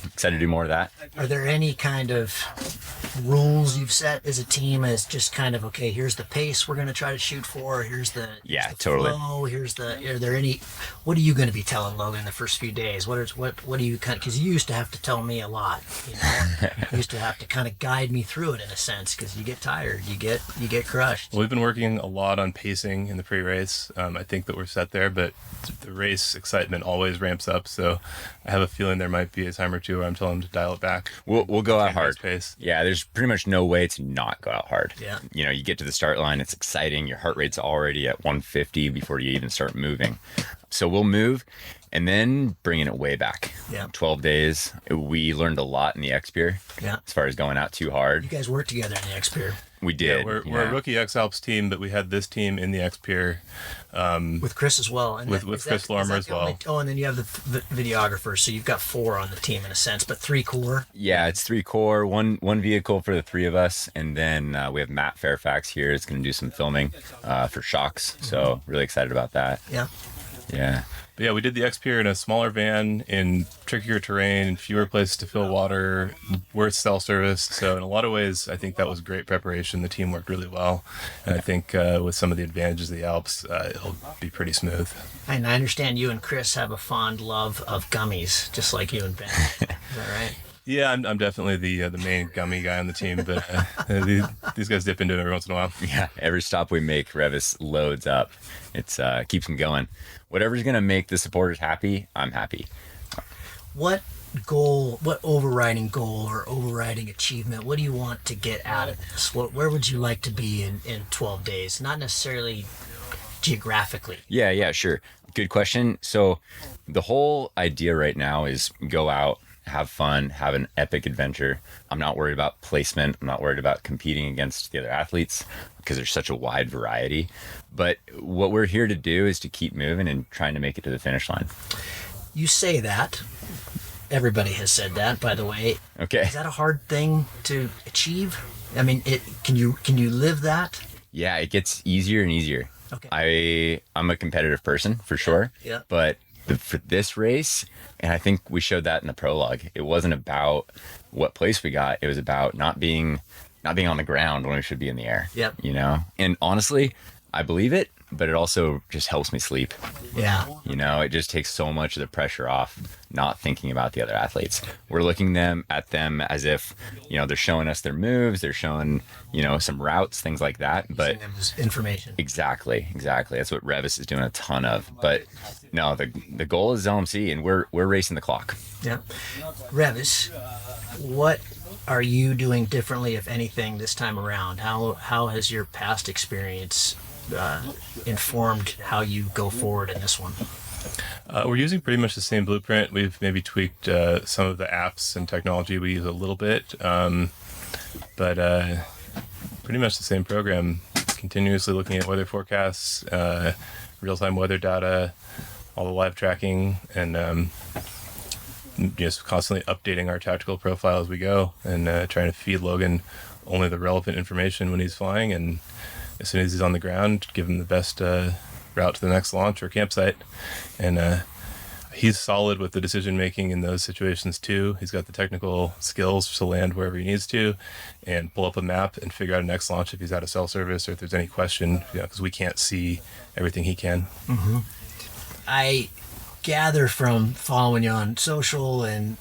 Excited to do more of that. Are there any kind of rules you've set as a team as just kind of, okay, here's the pace we're going to try to shoot for, here's the totally flow, are there any, what are you going to be telling Logan the first few days? What do you kind of, because you used to have to tell me a lot, you know, you used to have to kind of guide me through it in a sense, because you get tired, you get crushed. Well, we've been working a lot on pacing in the pre-race. I think that we're set there, but the race excitement always ramps up, so I have a feeling there might be a time or two where I'm telling them to dial it back. We'll go out hard. Pace. Yeah, there's pretty much no way to not go out hard. Yeah. You know, you get to the start line, it's exciting. Your heart rate's already at 150 before you even start moving. So we'll move and then bringing it way back. Yeah. 12 days. We learned a lot in the X-Pier. Yeah. As far as going out too hard. You guys worked together in the X-Pier. We did. Yeah, we're a rookie X-Alps team, but we had this team in the X-Pier. With Chris as well. And with Chris Lorimer as well. And then you have the videographer, so you've got 4 on the team in a sense, but 3 core. Yeah, it's 3 core, one vehicle for the 3 of us, and then we have Matt Fairfax here. Is going to do some filming for Shocks, so really excited about that. Yeah. Yeah. But yeah, we did the X-Pier in a smaller van in trickier terrain, fewer places to fill water, worse cell service. So in a lot of ways, I think that was great preparation. The team worked really well. And I think with some of the advantages of the Alps, it'll be pretty smooth. And I understand you and Chris have a fond love of gummies, just like you and Ben. Is that right? Yeah, I'm definitely the main gummy guy on the team, but these guys dip into it every once in a while. Yeah, every stop we make, Revis loads up. It's keeps them going. Whatever's going to make the supporters happy, I'm happy. What overriding goal or overriding achievement, what do you want to get out of this? Where would you like to be in 12 days? Not necessarily geographically. Yeah, sure. Good question. So the whole idea right now is go out, have fun, have an epic adventure. I'm not worried about placement. I'm not worried about competing against the other athletes because there's such a wide variety. But what we're here to do is to keep moving and trying to make it to the finish line. You say that. Everybody has said that, by the way. Okay. Is that a hard thing to achieve? I mean, can you live that? Yeah, it gets easier and easier. Okay. I'm a competitive person for sure. Yeah. But for this race, and I think we showed that in the prologue, it wasn't about what place we got. It was about not being on the ground when we should be in the air. Yep. You know? And honestly, I believe it. but it also just helps me sleep. Yeah. You know, it just takes so much of the pressure off not thinking about the other athletes. We're looking at them as if, you know, they're showing us their moves, they're showing, you know, some routes, things like that. But Using them as information. exactly. That's what Revis is doing a ton of. But no, the goal is LMC, and we're racing the clock. Yeah. Revis, what are you doing differently, if anything, this time around? How has your past experience informed how you go forward in this one? We're using pretty much the same blueprint. We've maybe tweaked some of the apps and technology we use a little bit, but pretty much the same program. Continuously looking at weather forecasts, real-time weather data, all the live tracking, and just constantly updating our tactical profile as we go, and trying to feed Logan only the relevant information when he's flying, and as soon as he's on the ground, give him the best route to the next launch or campsite. And he's solid with the decision making in those situations too. He's got the technical skills to land wherever he needs to and pull up a map and figure out a next launch if he's out of cell service or if there's any question, because we can't see everything he can. Mm-hmm. I gather from following you on social and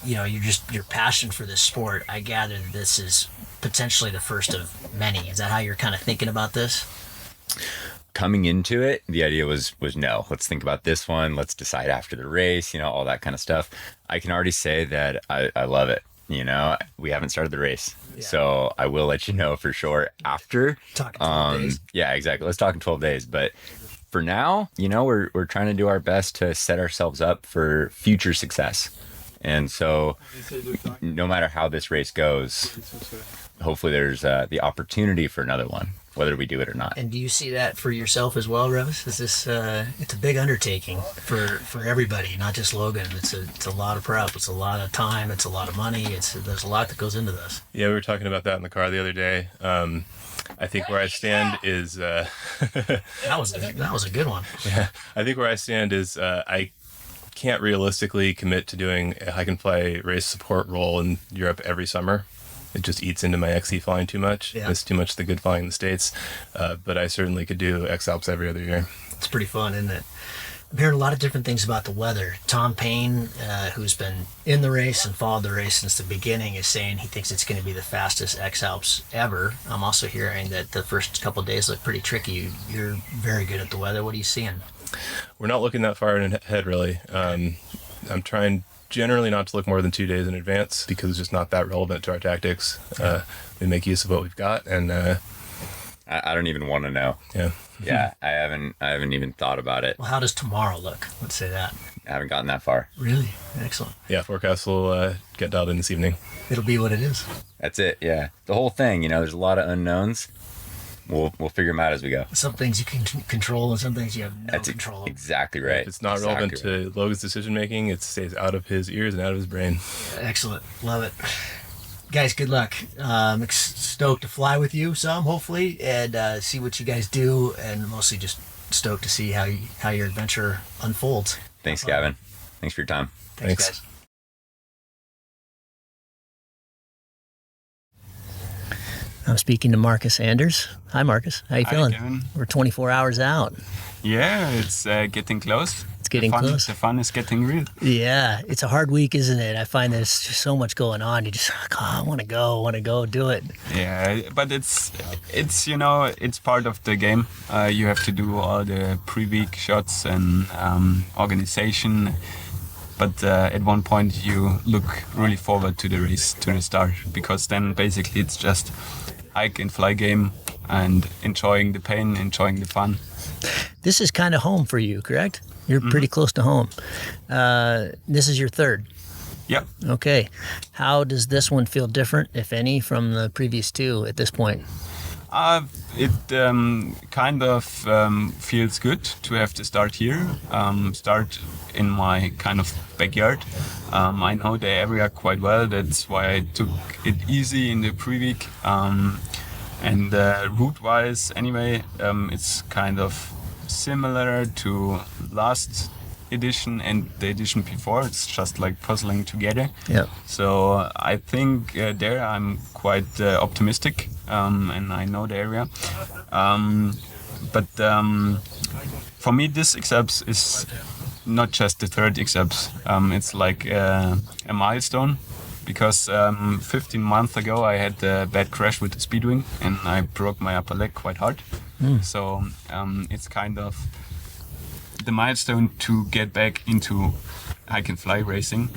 your passion for this sport, I gather that this is potentially the first of many. Is that how you're kind of thinking about this? Coming into it, the idea was no, let's think about this one, let's decide after the race, all that kind of stuff. I can already say that I love it. We haven't started the race, so I will let you know for sure after. Talking 12 days. Yeah, exactly. Let's talk in 12 days. But for now, we're trying to do our best to set ourselves up for future success. And so no matter how this race goes, hopefully there's the opportunity for another one, whether we do it or not. And do you see that for yourself as well, Revis? Is this it's a big undertaking for everybody, not just Logan. It's a lot of prep, it's a lot of time, it's a lot of money, there's a lot that goes into this. Yeah, we were talking about that in the car the other day. I think where I stand is that was a good one. Yeah, I think where I stand is I can't realistically commit to doing a hike and fly race support role in Europe every summer. It just eats into my XC flying too much. Yeah. It's too much the good flying in the States. But I certainly could do X-Alps every other year. It's pretty fun, isn't it? I'm hearing a lot of different things about the weather. Tom Payne, who's been in the race and followed the race since the beginning, is saying he thinks it's going to be the fastest X-Alps ever. I'm also hearing that the first couple of days look pretty tricky. You're very good at the weather. What are you seeing? We're not looking that far ahead, really. I'm trying generally not to look more than 2 days in advance because it's just not that relevant to our tactics. We make use of what we've got, and I don't even want to know. Yeah, I haven't even thought about it. Well, how does tomorrow look? Let's say that. I haven't gotten that far. Really? Excellent. Yeah, forecast will get dialed in this evening. It'll be what it is. That's it. Yeah, the whole thing. There's a lot of unknowns. We'll figure them out as we go. Some things you can control and some things you have no control over. Exactly right. If it's not relevant to Logan's decision making, it stays out of his ears and out of his brain. Excellent. Love it. Guys, good luck. I'm stoked to fly with you some, hopefully, and see what you guys do, and mostly just stoked to see how your adventure unfolds. Thanks, Gavin. Thanks for your time. Thanks. Guys. I'm speaking to Marcus Anders. Hi, Marcus. How you feeling? Kevin. We're 24 hours out. Yeah, it's getting close. It's getting close. The fun is getting real. Yeah, it's a hard week, isn't it? I find there's just so much going on. You just, I want to go, do it. Yeah, but it's it's part of the game. You have to do all the pre-week shots and organization. But at one point you look really forward to the race, to the start, because then basically it's just hike and fly game and enjoying the pain, enjoying the fun. This is kind of home for you, correct? You're pretty close to home. This is your third. Yep. Okay. How does this one feel different, if any, from the previous two at this point? It kind of feels good to have to start here, start in my kind of backyard. I know the area quite well, that's why I took it easy in the pre-week. And route-wise, anyway, it's kind of similar to last edition and the edition before. It's just like puzzling together. Yeah. So I think there I'm quite optimistic, and I know the area. but for me, this X-Alps is not just the third X-Alps. It's like a milestone, because 15 months ago I had a bad crash with the speedwing and I broke my upper leg quite hard. So it's kind of the milestone to get back into hike and fly racing.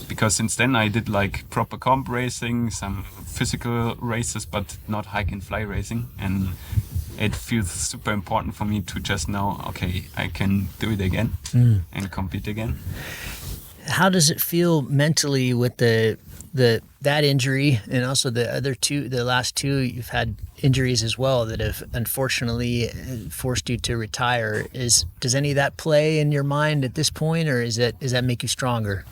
Because since then I did like proper comp racing, some physical races, but not hike and fly racing. And it feels super important for me to just know, okay, I can do it again and compete again. How does it feel mentally with that injury, and also the last two you've had injuries as well that have unfortunately forced you to retire? Does any of that play in your mind at this point, or does that make you stronger?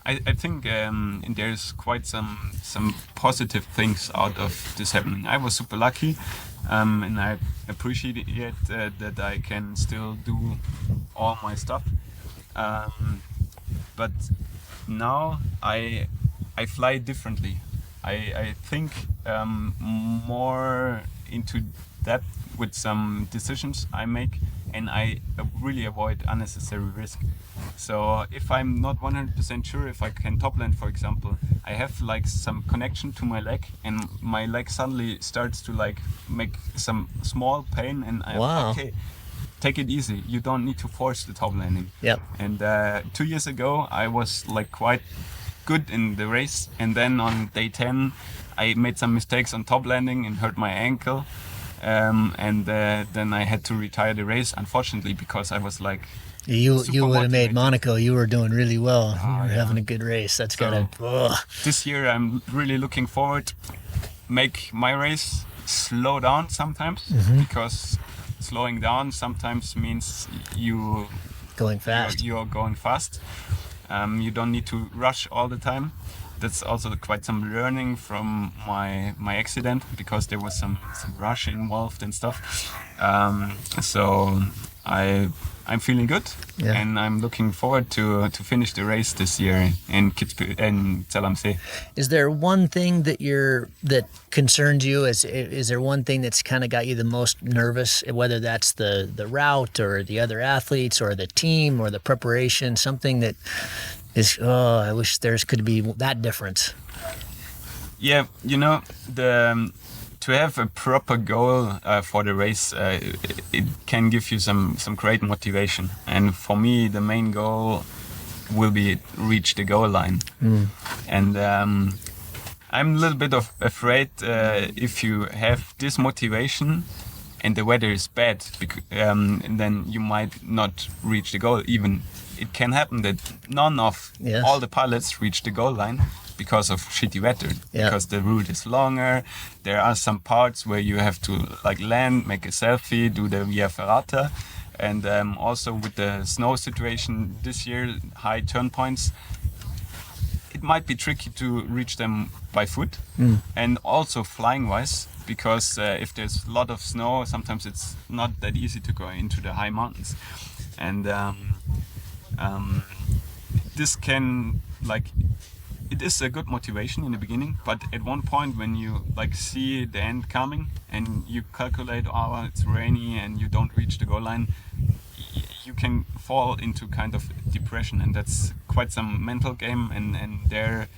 I think there's quite some positive things out of this happening. I was super lucky, and I appreciate it that I can still do all my stuff. But now I fly differently. I think more into depth with some decisions I make, and I really avoid unnecessary risk. So if I'm not 100% sure if I can top land, for example, I have like some connection to my leg, and my leg suddenly starts to like make some small pain, and okay, take it easy. You don't need to force the top landing. Yep. And 2 years ago, I was like quite good in the race, and then on day 10, I made some mistakes on top landing and hurt my ankle. And then I had to retire the race, unfortunately, because I was like, you would have made Monaco. You were doing really well. You were having a good race. That's gotta. This year I'm really looking forward. Make my race slow down sometimes, because slowing down sometimes means you going fast. You're going fast. You don't need to rush all the time. That's also quite some learning from my accident, because there was some rush involved and stuff. So I'm feeling good, and I'm looking forward to finish the race this year in Zell am See. Is there one thing that concerns you? Is there one thing that's kind of got you the most nervous, whether that's the route or the other athletes or the team or the preparation, something that is, I wish could be that difference? Yeah, to have a proper goal for the race, it can give you some great motivation. And for me, the main goal will be reach the goal line. And I'm a little bit afraid if you have this motivation and the weather is bad, and then you might not reach the goal. Even it can happen that none of all the pilots reach the goal line because of shitty weather, because the route is longer. There are some parts where you have to like land, make a selfie, do the Via Ferrata, and also with the snow situation this year, high turn points, it might be tricky to reach them by foot, and also flying wise, because if there's a lot of snow, sometimes it's not that easy to go into the high mountains, and this can it is a good motivation in the beginning, but at one point when you see the end coming and you calculate, it's rainy, and you don't reach the goal line, you can fall into kind of depression, and that's quite some mental game, and there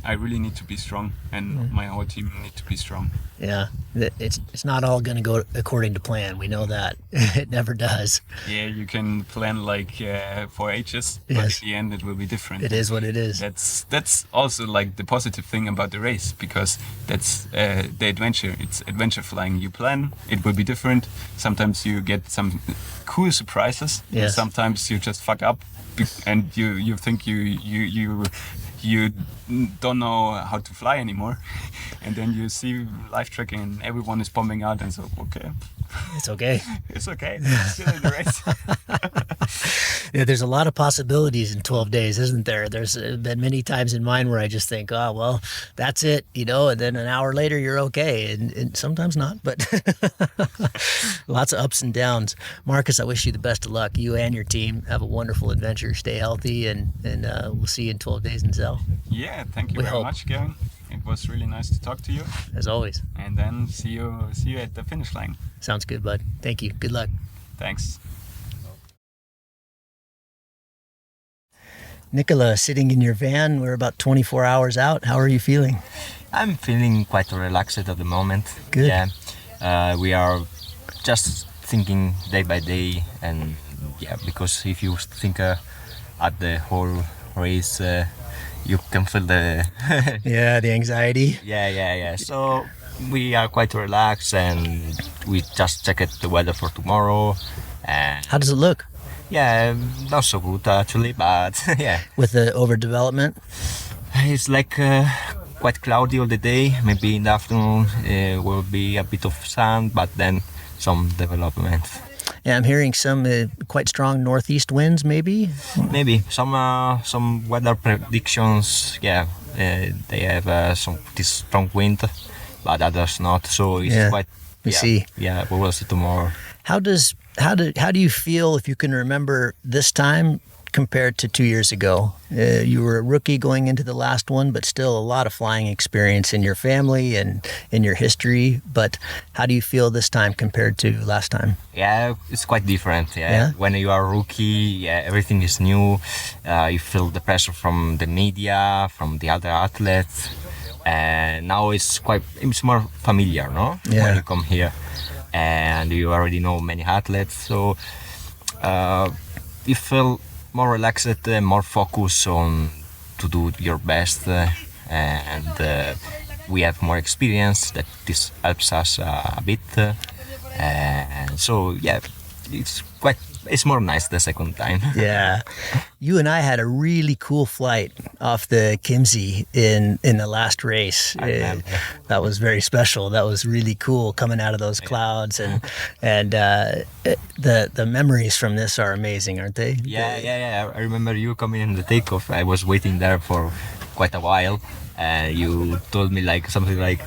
I really need to be strong, and my whole team need to be strong. Yeah, it's not all going to go according to plan. We know that. It never does. Yeah, you can plan for ages, but at the end it will be different. It is what it is. That's also the positive thing about the race, because that's the adventure. It's adventure flying. You plan, it will be different. Sometimes you get some cool surprises. Yes. Sometimes you just fuck up, and you think you don't know how to fly anymore, and then you see live tracking and everyone is bombing out, and so it's okay. It's okay. It's still in the race. Yeah, there's a lot of possibilities in 12 days, isn't there? There's been many times in mine where I just think, oh, well, that's it, and then an hour later you're okay, and sometimes not, but lots of ups and downs. Marcus, I wish you the best of luck. You and your team have a wonderful adventure. Stay healthy, and we'll see you in 12 days in Zell. Yeah, thank you very much, Gavin. It was really nice to talk to you. As always. And then see you at the finish line. Sounds good, bud. Thank you. Good luck. Thanks. Nicola, sitting in your van, we're about 24 hours out. How are you feeling? I'm feeling quite relaxed at the moment. Good. Yeah, we are just thinking day by day, and yeah, because if you think at the whole race, you can feel the yeah, the anxiety. Yeah. So we are quite relaxed, and we just checked the weather for tomorrow. And how does it look? Yeah, not so good actually, but yeah. With the overdevelopment? It's like quite cloudy all the day. Maybe in the afternoon will be a bit of sun, but then some development. Yeah, I'm hearing some quite strong northeast winds, maybe? Maybe. Some weather predictions, yeah, they have some this strong wind, but others not. So it's quite... We see. Yeah, we will see tomorrow. How do you feel, if you can remember, this time compared to 2 years ago? You were a rookie going into the last one, but still a lot of flying experience in your family and in your history. But how do you feel this time compared to last time? Yeah, it's quite different. Yeah? When you are a rookie, everything is new. You feel the pressure from the media, from the other athletes. And now it's more familiar, no? Yeah. When you come here. And you already know many athletes, so you feel more relaxed, more focused on to do your best, and we have more experience. That this helps us a bit, and so yeah, it's more nice the second time. Yeah, you and I had a really cool flight off the Kimsey in the last race. That was very special. That was really cool coming out of those clouds, and the memories from this are amazing, aren't they? Yeah. I remember you coming in the takeoff. I was waiting there for quite a while. You told me something like,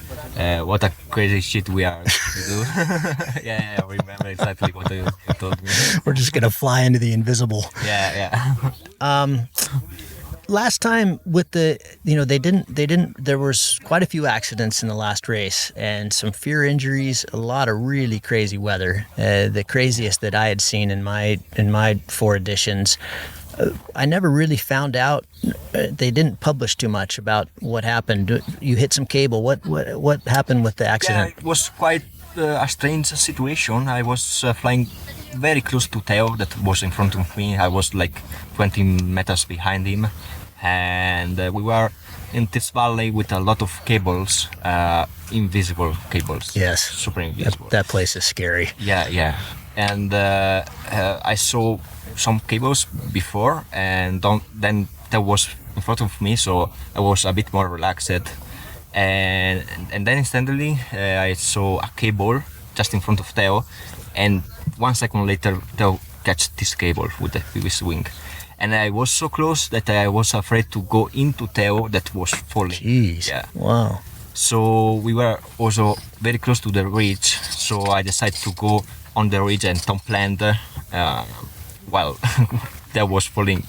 what a crazy shit we are to do. Yeah, I remember exactly what you told me. We're just gonna fly into the invisible. Yeah. Last time with they didn't, there was quite a few accidents in the last race and some fear injuries, a lot of really crazy weather. The craziest that I had seen in my 4 editions. I never really found out. They didn't publish too much about what happened. You hit some cable. What happened with the accident? Yeah, it was quite a strange situation. I was flying very close to Theo, that was in front of me. I was like 20 meters behind him, and we were in this valley with a lot of cables, invisible cables. Yes, super invisible. That place is scary. Yeah. And I saw some cables before, and then that was in front of me, so I was a bit more relaxed. And then instantly I saw a cable just in front of Theo, and 1 second later Theo catch this cable with his wing. And I was so close that I was afraid to go into Theo that was falling. Jeez. Yeah. Wow. So we were also very close to the ridge, so I decided to go on the ridge and top land while that was falling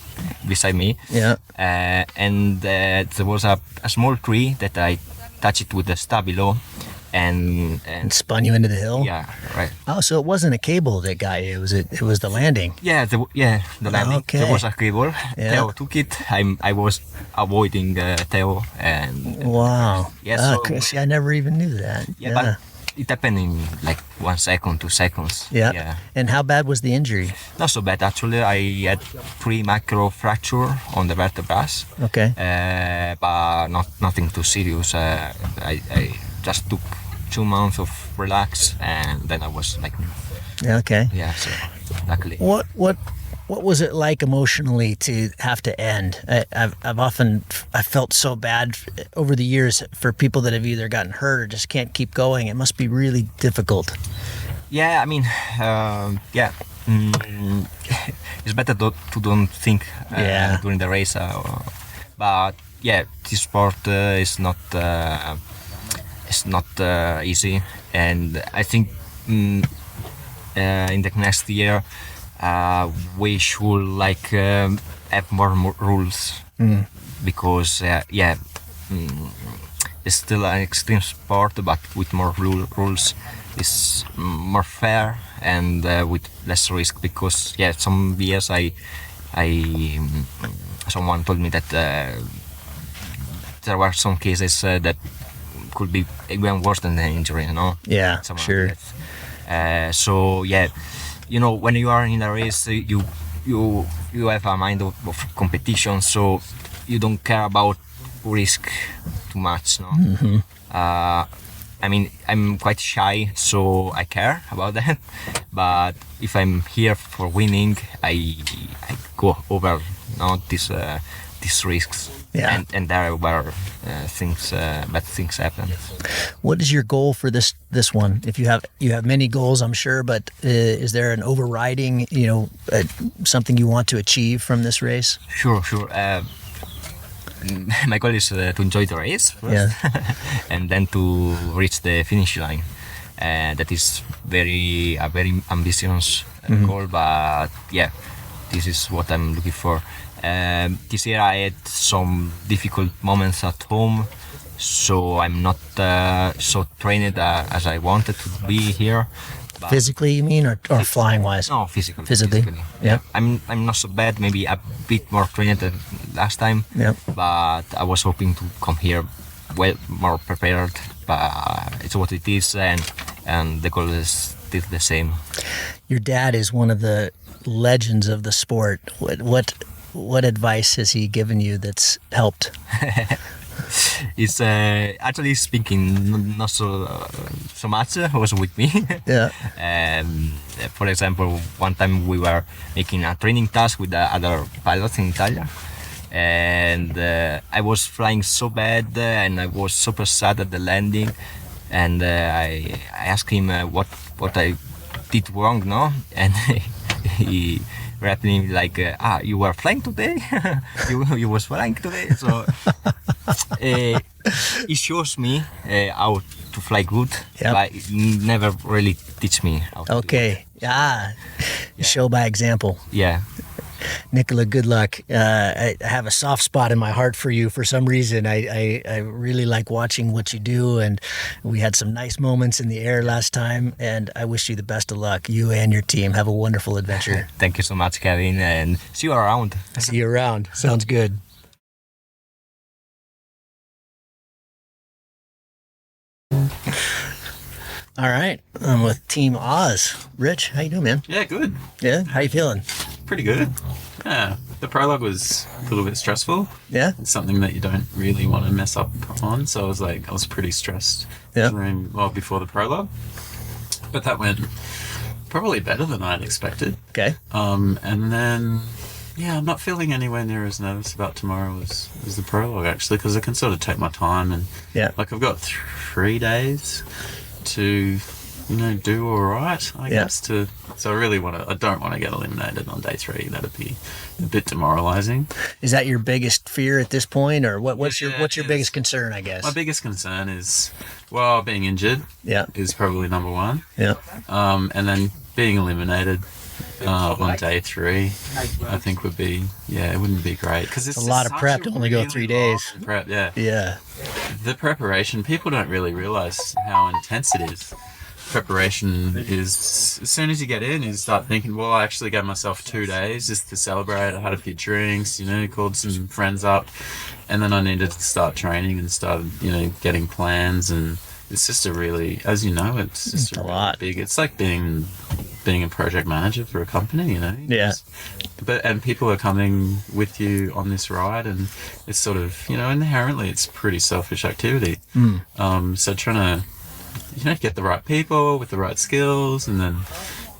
beside me. Yeah. And there was a small tree that I touched with the stabilo, and spun you into the hill. Yeah, right. Oh, so it wasn't a cable that got you. It was the landing. Yeah, the landing. Okay. There was a cable. Yeah. Theo took it. I was avoiding Theo, and wow. Yeah. I never even knew that. Yeah, but it happened in like 1 second, 2 seconds. Yeah. And how bad was the injury? Not so bad actually. I had 3 micro fracture on the vertebrae. Okay. But nothing too serious. I just took 2 months of relax, and then I was like. Yeah. Okay. Yeah. So luckily. What was it like emotionally to have to end? I felt so bad over the years for people that have either gotten hurt or just can't keep going. It must be really difficult. Yeah, I mean, it's better to don't think during the race. But yeah, this sport is not easy, and I think in the next year. We should have more rules because the it's still an extreme sport, but with more rules. It's more fair and with less risk, because some years someone told me that there were some cases that could be even worse than the injury, Yeah, Someone sure. like that. When you are in a race, you have a mind of competition, so you don't care about risk too much, no. Mm-hmm. I'm quite shy, so I care about that. But if I'm here for winning, I go over these risks. Yeah. And there were bad things happen. What is your goal for this one? If you have many goals, I'm sure, but is there an overriding, something you want to achieve from this race? Sure. My goal is to enjoy the race first, Yeah. and then to reach the finish line. That is a very ambitious goal, but this is what I'm looking for. This year I had some difficult moments at home, so I'm not so trained as I wanted to be here. But Physically, you mean, or flying wise? no, physically. Physically. Yeah. I'm not so bad. Maybe a bit more trained than last time. Yeah. But I was hoping to come here well more prepared. But it's what it is, and the goal is still the same. Your dad is one of the legends of the sport. What advice has he given you that's helped? It's actually speaking not so much was with me. Yeah. For example, one time we were making a training task with the other pilots in Italia, and I was flying so bad and I was super sad at the landing, and I asked him what I did wrong, no? And he rapped me like, you were flying today? you was flying today? So he shows me how to fly good, Yep. but he never really teach me how to do Okay. You show by example. it. Yeah. Nicola, good luck. I have a soft spot in my heart for you for some reason. I really like watching what you do, and we had some nice moments in the air last time, and I wish you the best of luck. You and your team have a wonderful adventure. Thank you so much, Kevin, and see you around. See you around. Sounds good. All right, I'm with Team Oz. Rich, how you doing, man? Yeah, good. Yeah, how you feeling? Pretty good. Yeah. The prologue was a little bit stressful. Yeah, It's something that you don't really want to mess up on. So I was pretty stressed Yeah. before the prologue. But that went probably better than I'd expected. okay. And then, I'm not feeling anywhere near as nervous about tomorrow as the prologue, actually, because I can sort of take my time. And Yeah. I've got 3 days to, do all right, I Yeah. guess. So I don't want to get eliminated on day 3. That'd be a bit demoralizing. Is that your biggest fear at this point, or what's your it is. biggest concern, I guess? My biggest concern is, being injured Yeah, is probably number one. yeah. And then being eliminated on day 3, I think would be, it wouldn't be great. Because it's a lot of such prep a to only go really 3 days. long Prep, yeah. Yeah, The preparation, people don't really realize how intense it is. Preparation is, as soon as you get in, you start thinking, well, I actually gave myself 2 days just to celebrate. I had a few drinks, called some friends up, and then I needed to start training and start, getting plans. And it's just a really, as you know, it's just a really lot. big. It's like being a project manager for a company, Yeah. And people are coming with you on this ride, and it's sort of, inherently it's pretty selfish activity. So trying to, get the right people with the right skills, and then,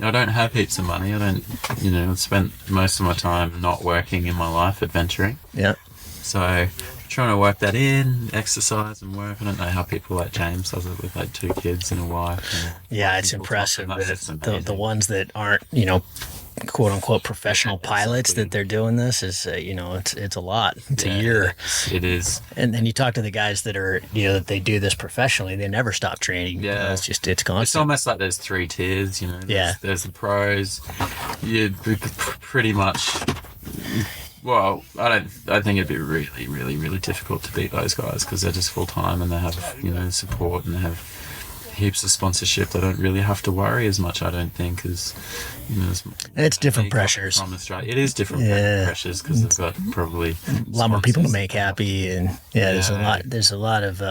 I don't have heaps of money. I don't, I've spent most of my time not working in my life adventuring. yeah. So trying to work that in, exercise and work. I don't know how people like James does it with like 2 kids and a wife. And Yeah, it's people impressive talking, that that's amazing. the ones that aren't, quote unquote professional pilots that they're doing this is, it's a lot. It's a year. It is. And then you talk to the guys that are, that they do this professionally, they never stop training. Yeah. It's It's constant. almost like there's 3 tiers, Yeah. There's the pros. You pretty much Well, I think it'd be really, really, really difficult to beat those guys because they're just full time and they have, support and they have heaps of sponsorship. They don't really have to worry as much, I don't think, as And it's different pressures. From Australia. It is different pressures because they've got probably a lot more people to sponsors. make happy, and there's a lot of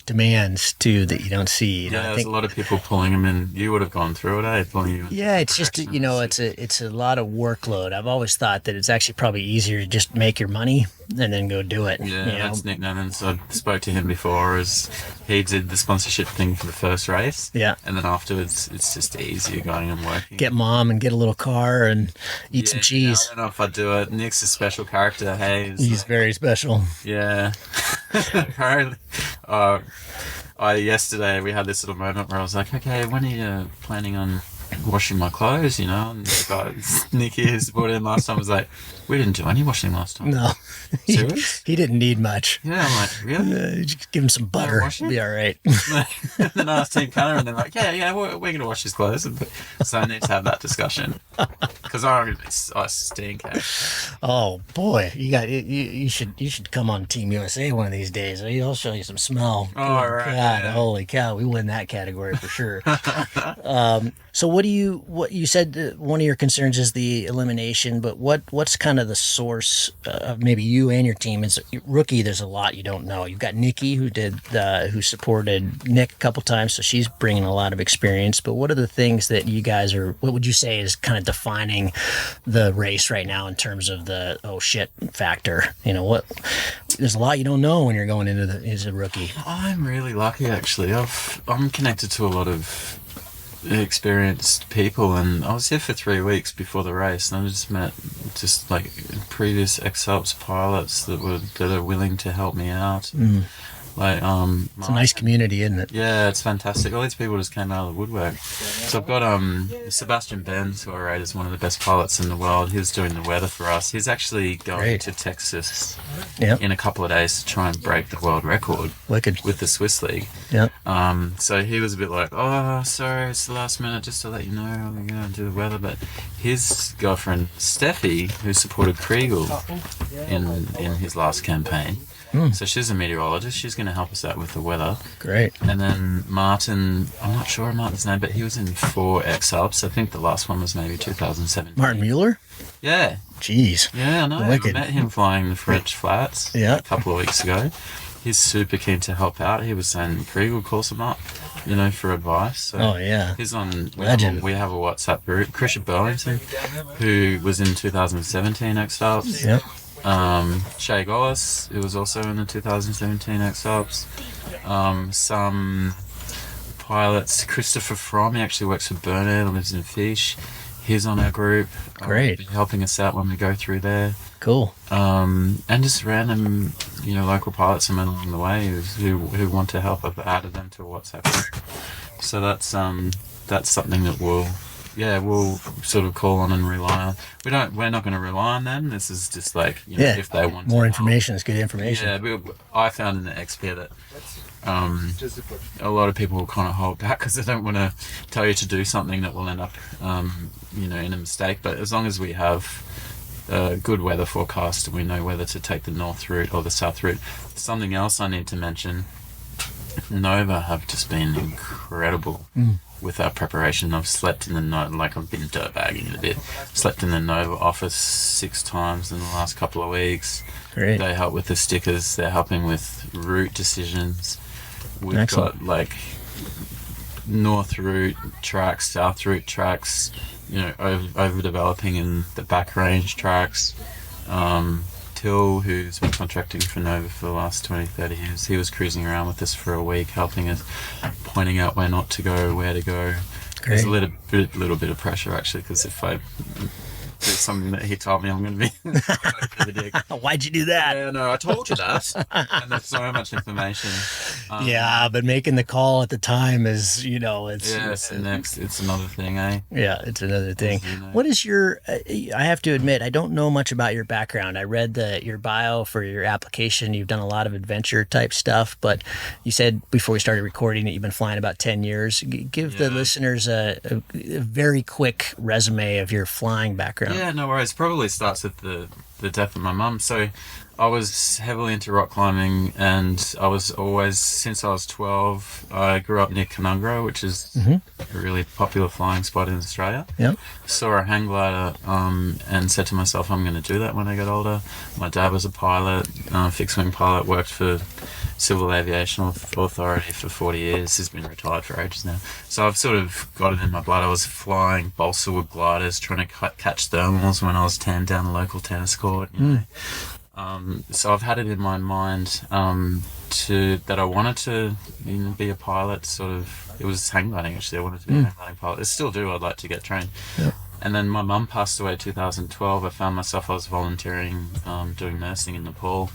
demands too that you don't see. There's a lot of people pulling them in. You would have gone through it, eh? Pulling you in. Yeah, it's just it's a lot of workload. I've always thought that it's actually probably easier to just make your money and then go do it. Yeah, that's Nick Nannon's. I spoke to him before as he did the sponsorship thing for the first race. Yeah. And then afterwards, it's just easier going and working. Get mom and get a little car and eat some cheese. I don't know if I'd do it. Nick's a special character. Hey, He's very special. Yeah. Apparently, yesterday we had this little moment where I was like, okay, when are you planning on washing my clothes, And the guy, Nicky, who's brought in last time, was like, we didn't do any washing last time. No. Serious? He didn't need much. Yeah, I'm like, really? Just give him some butter. washing? Be all right. And then I asked Team Connor, and they're like, yeah, we're going to wash his clothes. So I need to have that discussion. Because I stink, eh? Oh boy, you should come on Team USA one of these days. I'll show you some smell. Oh, all right. God, Yeah. holy cow, we win that category for sure. So what you said one of your concerns is the elimination, but what's kind of the source of maybe you and your team? Is rookie, there's a lot you don't know. You've got Nikki who supported Nick a couple times, so she's bringing a lot of experience. But what are the things that you guys what would you say is kind of defining the race right now in terms of the oh shit factor? There's a lot you don't know when you're going into as a rookie. I'm really lucky, actually. I'm connected to a lot of experienced people, and I was here for 3 weeks before the race, and I just met like previous X-Alps pilots that are willing to help me out. Like It's a nice community, isn't it? Yeah, it's fantastic. All these people just came out of the woodwork. So I've got Sebastian Benz, who I rate as one of the best pilots in the world. He's doing the weather for us. He's actually going to Texas in a couple of days to try and break the world record with the Swiss League. Yep. So he was a bit like, oh, sorry, it's the last minute, just to let you know I'm going to do the weather. But his girlfriend, Steffi, who supported Kriegel in his last campaign, so she's a meteorologist. She's going to help us out with the weather. Great. And then Martin, I'm not sure of Martin's name, but he was in 4 X-Alps. I think the last one was maybe 2007. Martin Mueller? Yeah. Jeez. Yeah, I know. Wicked. I met him flying the French flats a couple of weeks ago. He's super keen to help out. He was saying Kriegel calls him up, for advice. So he's on. Legend. We have a WhatsApp group. Christian Burlington, who was in 2017 X-Alps. Yep. Shay Gollis, who was also in the 2017 X-Alps. Some pilots. Christopher Fromm, he actually works for Burner, lives in Fish. He's on our group. Great. Helping us out when we go through there. Cool. And just random, local pilots I met along the way who want to help. I've added them to a WhatsApp group. So that's something that we'll sort of call on and rely on. We're not going to rely on them. This is just like, if they want more to information is good information. Yeah, I found in the XP that a lot of people will kind of hold back because they don't want to tell you to do something that will end up, in a mistake. But as long as we have a good weather forecast and we know whether to take the north route or the south route. Something else I need to mention, Nova have just been incredible with our preparation. I've slept in the Nova, like I've been dirtbagging it a bit, slept in the Nova office 6 times in the last couple of weeks. Great. They help with the stickers, they're helping with route decisions. We've Excellent. got like north route tracks, south route tracks, overdeveloping in the back range tracks. Till, who's been contracting for Nova for the last 20-30 years, he was cruising around with us for a week, helping us, pointing out where not to go, where to go. There's a little bit of pressure actually, because if I do something that he told me, I'm going to be Why'd you do that? Yeah, no, I told you that. And there's so much information. Yeah, but making the call at the time is, it's another thing, eh? Yeah, it's another thing. What is your, I have to admit, I don't know much about your background. I read your bio for your application. You've done a lot of adventure type stuff, but you said before we started recording that you've been flying about 10 years. Give the listeners a very quick resume of your flying background. Yeah, no worries. Probably starts with the the death of my mum. So I was heavily into rock climbing, and I was always, since I was 12, I grew up near Canungra, which is a really popular flying spot in Australia. Yep. Saw a hang glider and said to myself, I'm going to do that when I get older. My dad was a pilot, fixed wing pilot, worked for Civil Aviation Authority for 40 years. He's been retired for ages now. So I've sort of got it in my blood. I was flying balsa wood gliders, trying to catch thermals when I was 10 down the local tennis court. You know. So I've had it in my mind that I wanted to be a pilot. Sort of, it was hang gliding actually. I wanted to be a hang gliding pilot. I still do. I'd like to get trained. Yep. And then my mum passed away in 2012. I found myself, I was volunteering, doing nursing in Nepal.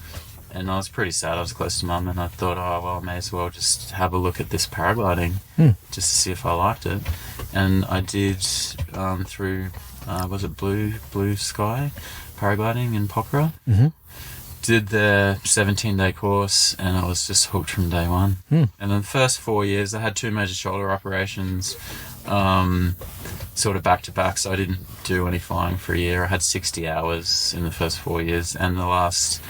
And I was pretty sad. I was close to mum, and I thought, oh well, I may as well just have a look at this paragliding, just to see if I liked it. And I did through was it Blue Sky paragliding in Pokhara. Did the 17-day course, and I was just hooked from day one. And then the first 4 years, I had 2 major shoulder operations, sort of back to back. So I didn't do any flying for a year. I had 60 hours in the first 4 years, and the last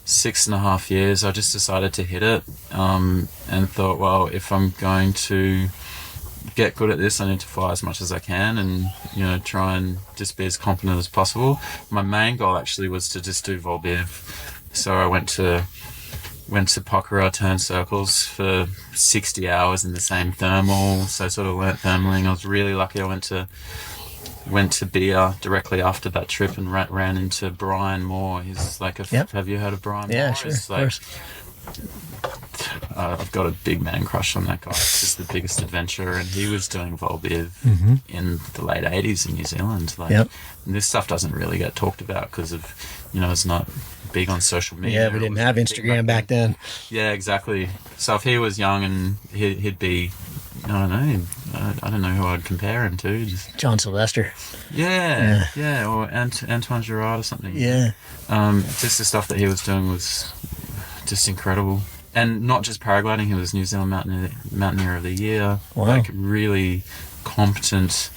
6.5 years I just decided to hit it, and thought, well, if I'm going to get good at this, I need to fly as much as I can, and try and just be as competent as possible. My main goal actually was to just do vol biv. So I went to Pokhara, turned circles for 60 hours in the same thermal, so sort of learnt thermaling. I was really lucky. I went to Bia directly after that trip and ran into Brian Moore. He's like have you heard of Brian Moore? Yeah, sure, He's of course. I've got a big man crush on that guy. It's just the biggest adventure, and he was doing vol biv in the late 80s in New Zealand. And this stuff doesn't really get talked about because of, it's not big on social media. Yeah, we didn't have Instagram back then. Yeah, exactly. So if he was young, and he'd be, I don't know. I don't know who I'd compare him to. Just John Sylvester. Yeah, or Antoine Girard or something. Yeah. Just the stuff that he was doing was just incredible. And not just paragliding, he was New Zealand Mountaineer of the Year. Wow. Like, really competent.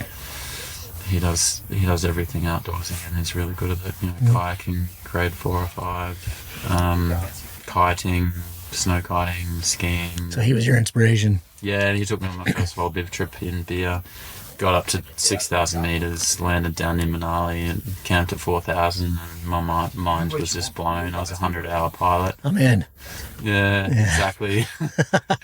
He does everything outdoorsy, and he's really good at it. Kayaking, grade 4 or 5, kiting, snow kiting, skiing. So he was your inspiration. Yeah, and he took me on my first vol biv trip in Bia. Got up to 6,000 meters, landed down in Manali and camped at 4,000. And my mind was just blown. I was a 100-hour pilot. I'm in. Yeah, exactly. And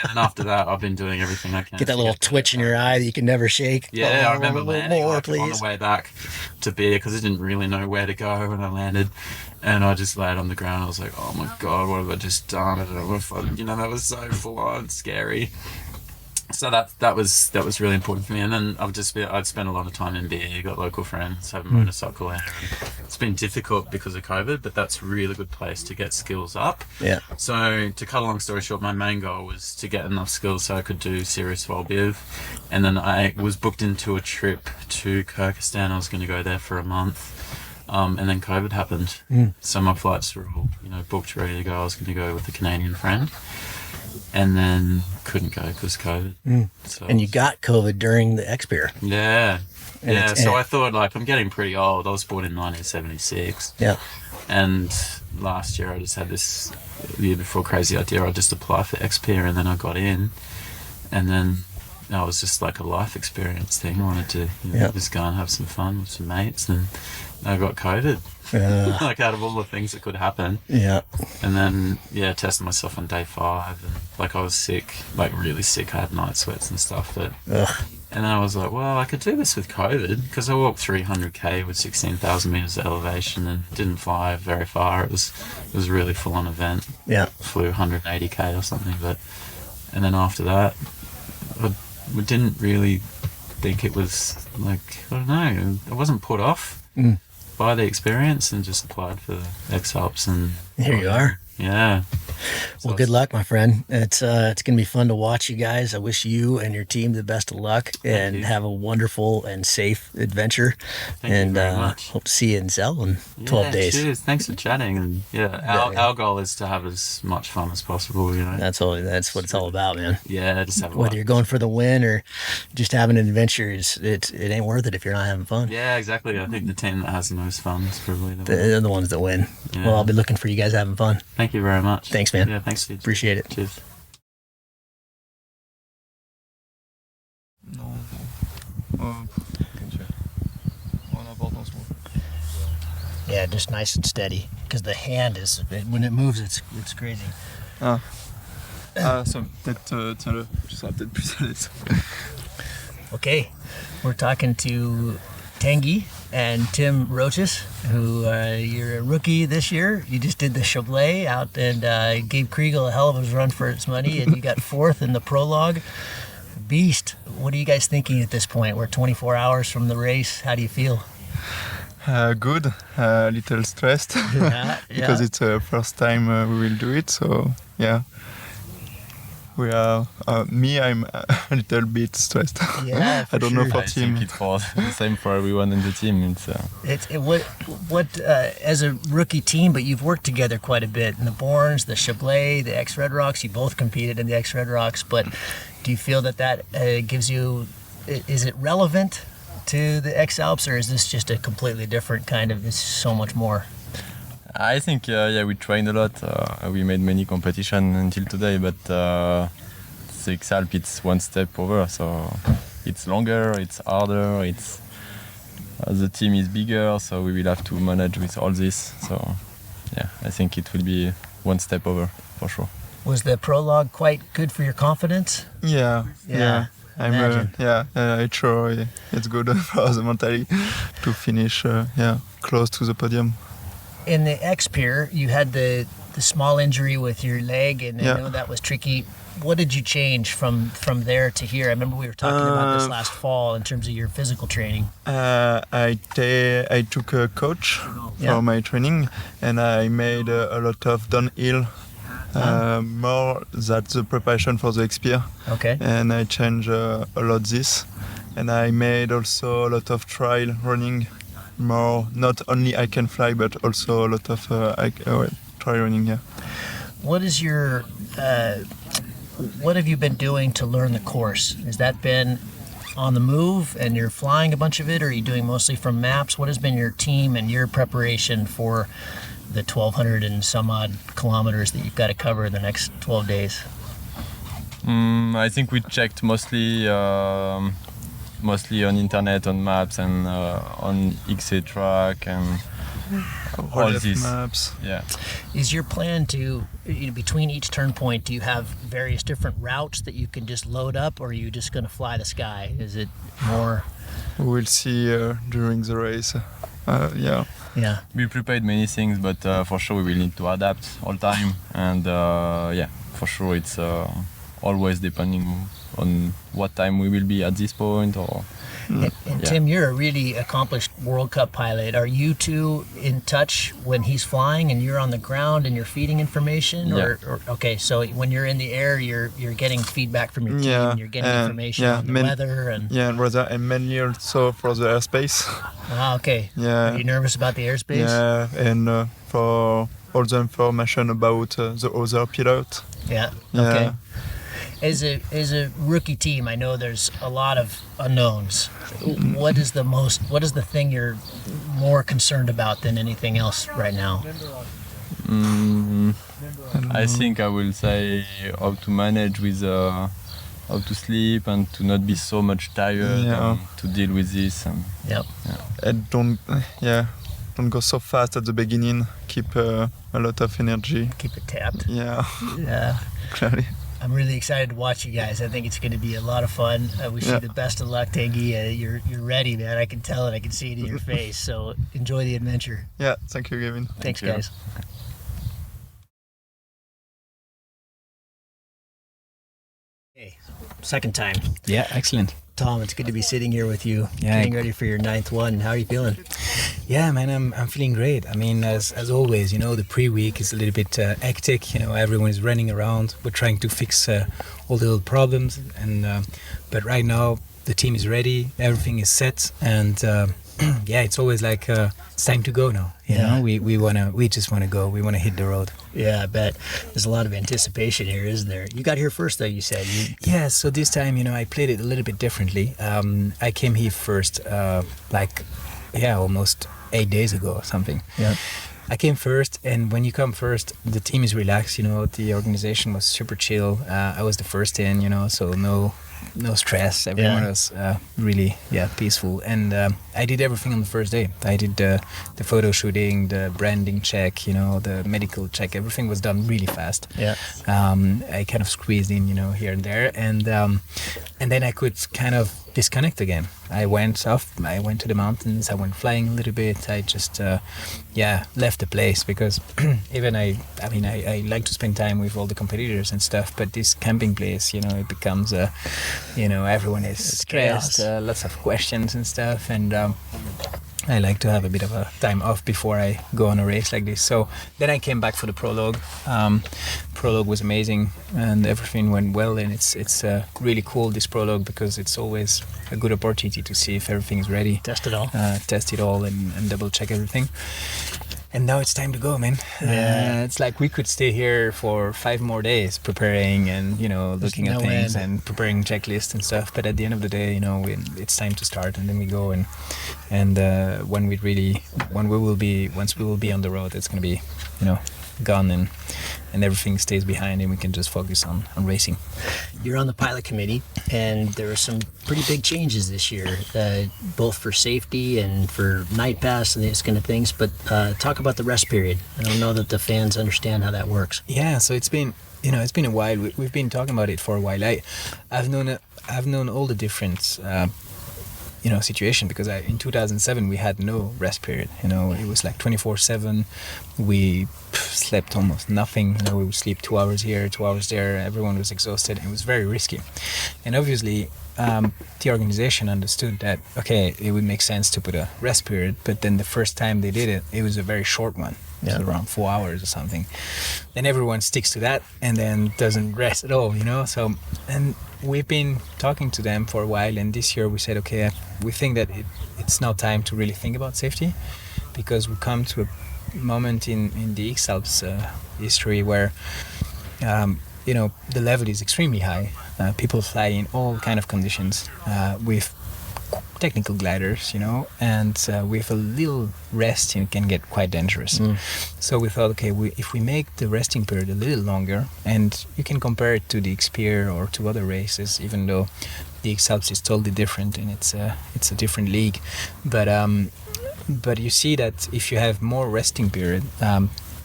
then after that, I've been doing everything I can. Get that little twitch in your eye that you can never shake. Yeah, I remember landing more, on the way back to Bia because I didn't really know where to go when I landed. And I just laid on the ground. I was like, oh my God, what have I just done? I don't know if that was so full on scary. So that was really important for me. And then I'd spent a lot of time in Bia, got local friends, have a motorcycle there. And it's been difficult because of COVID, but that's a really good place to get skills up. Yeah. So to cut a long story short, my main goal was to get enough skills so I could do serious vol biv. And then I was booked into a trip to Kyrgyzstan. I was going to go there for a month. And then COVID happened. So my flights were all, booked, ready to go. I was going to go with a Canadian friend. And then couldn't go because COVID. So and you got COVID during the X-Beer. Yeah. So I thought, I'm getting pretty old. I was born in 1976. Yeah. And last year I just had this, the year before, crazy idea. I'd just apply for X-Beer, and then I got in. And then that was just like a life experience thing. I wanted to just go and have some fun with some mates. And I got COVID. Out of all the things that could happen. Yeah. And then, tested myself on day 5. And I was sick, really sick. I had night sweats and stuff. And then I was like, well, I could do this with COVID, because I walked 300k with 16,000 meters of elevation and didn't fly very far. It was a really full on event. Yeah. Flew 180k or something. And then after that, I didn't really think it was I don't know, I wasn't put off by the experience, and just applied for X-Alps, and here you are. Yeah. Well, good luck, my friend. It's going to be fun to watch you guys. I wish you and your team the best of luck and have a wonderful and safe adventure. Thank you very much. Hope to see you in Zell in 12 days. Cheers. Thanks for chatting. And our goal is to have as much fun as possible. You know. That's what it's all about, man. Yeah, just have whether you're going for the win or just having an adventure, it ain't worth it if you're not having fun. Yeah, exactly. I think the team that has the most fun is probably they're the ones that win. Yeah. Well, I'll be looking for you guys having fun. Thank you very much. Thanks, man. Yeah, thanks. Steve. Appreciate it. Cheers. Yeah, just nice and steady because the hand is when it moves, it's crazy. Ça peut-être tu seras peut-être plus à l'aise. Okay, we're talking to Tanguy and Tim Roches, who you're a rookie this year. You just did the Chablais out and gave Kriegel a hell of a run for its money, and you got fourth in the prologue. Beast, what are you guys thinking at this point? We're 24 hours from the race. How do you feel? Good, a little stressed because it's the first time we will do it. So yeah, we are. I'm a little bit stressed. Yeah, I don't know for I team. think it's the same for everyone in the team. What as a rookie team, but you've worked together quite a bit in the Borns, the Chablais, the X Red Rocks. You both competed in the X Red Rocks, but do you feel that gives you? Is it relevant to the X-Alps, or is this just a completely different kind of, it's so much more? I think, we trained a lot. We made many competitions until today, but the X-Alps, it's one step over, so it's longer, it's harder, the team is bigger, so we will have to manage with all this. So, yeah, I think it will be one step over, for sure. Was the prologue quite good for your confidence? Yeah. I'm sure it's good for the mentally to finish close to the podium. In the X-Pier, you had the small injury with your leg, and I know that was tricky. What did you change from there to here? I remember we were talking about this last fall in terms of your physical training. I took a coach for my training, and I made a lot of downhill. More than the preparation for the X-Pier. Okay. And I changed a lot this. And I made also a lot of trail running. More, not only I can fly, but also a lot of trail running, yeah. What is your, what have you been doing to learn the course? Has that been on the move and you're flying a bunch of it, or are you doing mostly from maps? What has been your team and your preparation for the 1,200 and some odd kilometers that you've got to cover the next 12 days? I think we checked mostly on internet, on maps, and on XA track and all these maps. Yeah. Is your plan to, between each turn point, do you have various different routes that you can just load up, or are you just going to fly the sky? Is it more? We'll see during the race. Yeah. We prepared many things, but for sure we will need to adapt all time, and for sure it's always depending on what time we will be at this point. Or Tim, you're a really accomplished World Cup pilot. Are you two in touch when he's flying and you're on the ground and you're feeding information? Yeah. Or okay, so when you're in the air, you're getting feedback from your team. Yeah, You're getting information on the weather and and mainly also for the airspace. Ah, okay. Yeah. Are you nervous about the airspace? Yeah, and for all the information about the other pilot. Yeah. Okay. As a rookie team, I know there's a lot of unknowns. What is the thing you're more concerned about than anything else right now? I think I will say how to manage with how to sleep and to not be so much tired and to deal with this. And, And don't go so fast at the beginning. Keep a lot of energy. Keep it tapped. Yeah. Yeah. Clearly. I'm really excited to watch you guys. I think it's going to be a lot of fun. I wish you the best of luck, Tanguy. You're ready, man. I can tell it. I can see it in your face. So enjoy the adventure. Yeah, thank you, Gavin. Thanks, guys. Okay, second time. Yeah, excellent. Tom, it's good to be sitting here with you, getting ready for your 9th one. How are you feeling? Yeah, man, I'm feeling great. I mean, as always, you know, the pre-week is a little bit hectic. You know, everyone is running around. We're trying to fix all the little problems, and but right now the team is ready. Everything is set, and yeah, it's always like it's time to go now. You know, we just wanna go. We wanna hit the road. Yeah, I bet. There's a lot of anticipation here, isn't there? You got here first, though, you said. Yeah, so this time, you know, I played it a little bit differently. I came here first, almost 8 days ago or something. Yeah. I came first, and when you come first, the team is relaxed, you know, the organization was super chill. I was the first in, you know, so no stress. Everyone was really peaceful, and I did everything on the first day. I did the photo shooting, the branding check, you know, the medical check. Everything was done really fast. Yeah. I kind of squeezed in, you know, here and there, and then I could kind of disconnect again. I went to the mountains. I went flying a little bit. I just left the place because even I like to spend time with all the competitors and stuff, but this camping place, you know, it becomes you know, everyone is stressed, lots of questions and stuff, and I like to have a bit of a time off before I go on a race like this. So then I came back for the prologue. Prologue was amazing and everything went well, and it's really cool, this prologue, because it's always a good opportunity to see if everything is ready. Test it all. Test it all and double check everything. And now it's time to go, man. It's like we could stay here for 5 more days preparing and, you know, looking at things and preparing checklists and stuff. But at the end of the day, you know, it's time to start, and then we go. And once we will be on the road, it's gonna be, you know, gone, and everything stays behind, and we can just focus on racing. You're on the pilot committee, and there are some pretty big changes this year, both for safety and for night pass and these kind of things. But talk about the rest period. I don't know that the fans understand how that works. Yeah, so it's been a while. We've been talking about it for a while. I've known all the different situation, because in 2007 we had no rest period. You know, it was like 24/7. We slept almost nothing. You know, we would sleep 2 hours here, 2 hours there. Everyone was exhausted. It was very risky, and obviously the organization understood that it would make sense to put a rest period. But then the first time they did it, it was a very short one. Yeah. So around 4 hours or something. Then everyone sticks to that and then doesn't rest at all, you know. So, and we've been talking to them for a while, and this year we said, we think that it's now time to really think about safety, because we come to a moment in the X-Alps history where the level is extremely high. People fly in all kind of conditions with technical gliders, you know, and with a little rest, it can get quite dangerous. So we thought, if we make the resting period a little longer, and you can compare it to the X-Pyr or to other races, even though the X-Alps is totally different and it's a different league, but you see that if you have more resting period,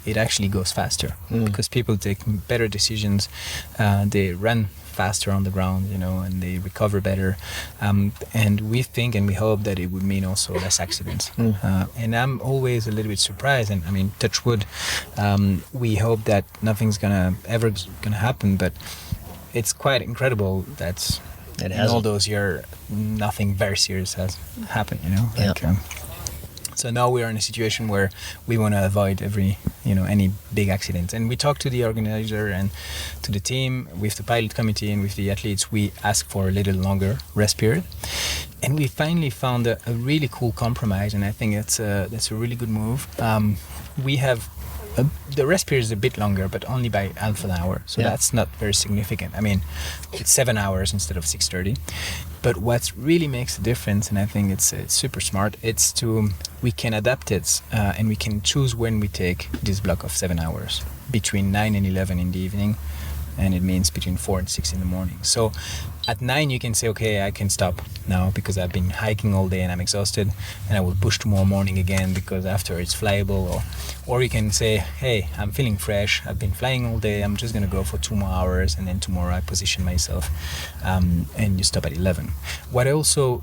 it actually goes faster, because people take better decisions, they run faster on the ground, you know, and they recover better, and we think and we hope that it would mean also less accidents. And I'm always a little bit surprised, and I mean, touch wood, we hope that nothing's ever gonna happen, but it's quite incredible that in all those years nothing very serious has happened, you know. So now we are in a situation where we want to avoid any big accidents. And we talked to the organizer and to the team, with the pilot committee and with the athletes. We asked for a little longer rest period. And we finally found a really cool compromise, and I think that's a really good move. We have the rest period is a bit longer, but only by half an hour, so that's not very significant. I mean, it's 7 hours instead of 6:30. But what really makes a difference, and I think it's super smart, we can adapt it and we can choose when we take this block of 7 hours between 9 and 11 in the evening, and it means between 4 and 6 in the morning. So at 9 you can say, I can stop now because I've been hiking all day and I'm exhausted, and I will push tomorrow morning again because after it's flyable. Or you can say, hey, I'm feeling fresh, I've been flying all day, I'm just gonna go for 2 more hours, and then tomorrow I position myself, and you stop at 11. What also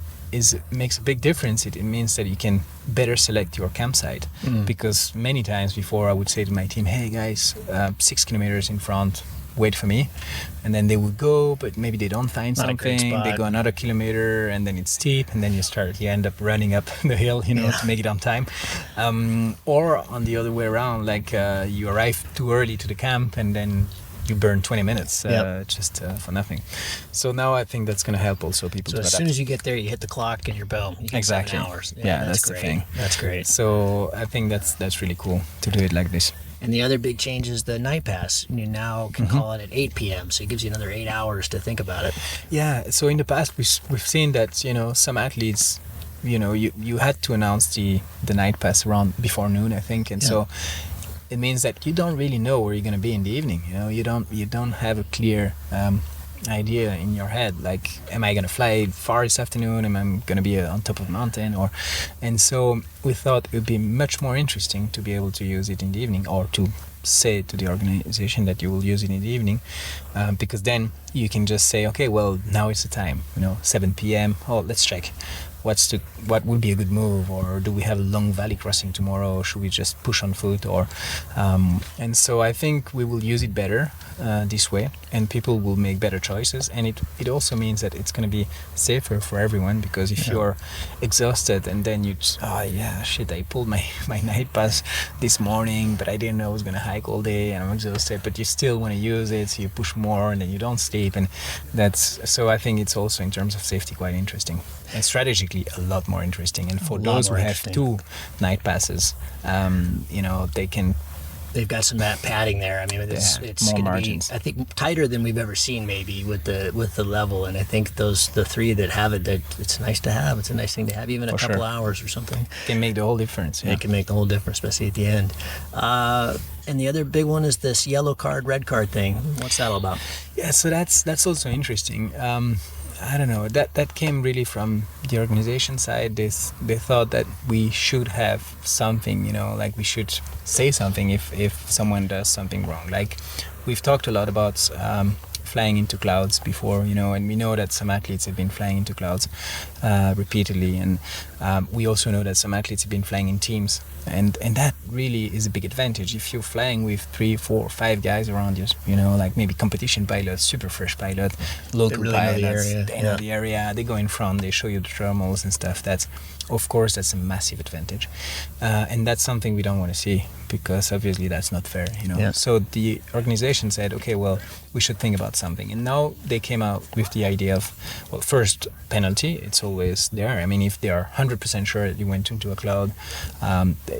makes a big difference, it means that you can better select your campsite, because many times before I would say to my team, hey guys, 6 kilometers in front, wait for me, and then they would go, but maybe they don't find Not a great something. They spot. go another kilometer, and then it's steep, and then you end up running up the hill, to make it on time. Or on the other way around, like you arrive too early to the camp, and then you burn 20 minutes just for nothing. So now I think that's going to help also people So to as adapt. soon as you get there, you hit the clock and you're boom. You get Exactly. 7 hours. Yeah, that's the great. thing. That's great. So I think that's really cool to do it like this. And the other big change is the night pass. You now can call it at 8 p.m., so it gives you another 8 hours to think about it. Yeah, so in the past we've seen that some athletes, you had to announce the night pass around before noon, I think, and so it means that you don't really know where you're going to be in the evening. You don't have a clear idea in your head, like, am I going to fly far this afternoon? Am I going to be on top of a mountain? And so we thought it would be much more interesting to be able to use it in the evening, or to say to the organization that you will use it in the evening, because then you can just say, okay, well, now is the time, 7 p.m. Oh, let's check what would be a good move, or do we have a long valley crossing tomorrow, or should we just push on foot, or and so I think we will use it better this way, and people will make better choices, and it also means that it's going to be safer for everyone, because if you're exhausted and then you just, I pulled my night pass this morning, but I didn't know I was going to hike all day and I'm exhausted, but you still want to use it, so you push more and then you don't sleep, and so I think it's also in terms of safety quite interesting, and strategically a lot more interesting. And for those who have 2 night passes, They've got some padding there. I mean, it's more going to margins. be, I think, tighter than we've ever seen, maybe with the level. And I think the 3 that have it, it's nice to have. It's a nice thing to have, even a couple hours or something. Can make the whole difference. It can make the whole difference, especially at the end. And the other big one is this yellow card, red card thing. What's that all about? Yeah, so that's also interesting. I don't know, that came really from the organization side. They thought that we should have something, like we should say something if someone does something wrong. Like, we've talked a lot about flying into clouds before, and we know that some athletes have been flying into clouds repeatedly, and we also know that some athletes have been flying in teams, and that really is a big advantage. If you're flying with 3, 4, 5 guys around you, like maybe competition pilots, super fresh pilot, local pilots, they know the area, they go in front, they show you the thermals and stuff. That's a massive advantage, and that's something we don't want to see, because obviously that's not fair, So the organization said, okay, well, we should think about something, and now they came out with the idea of, well, first, penalty. It's always there. I mean, if they are 100% sure that you went into a cloud,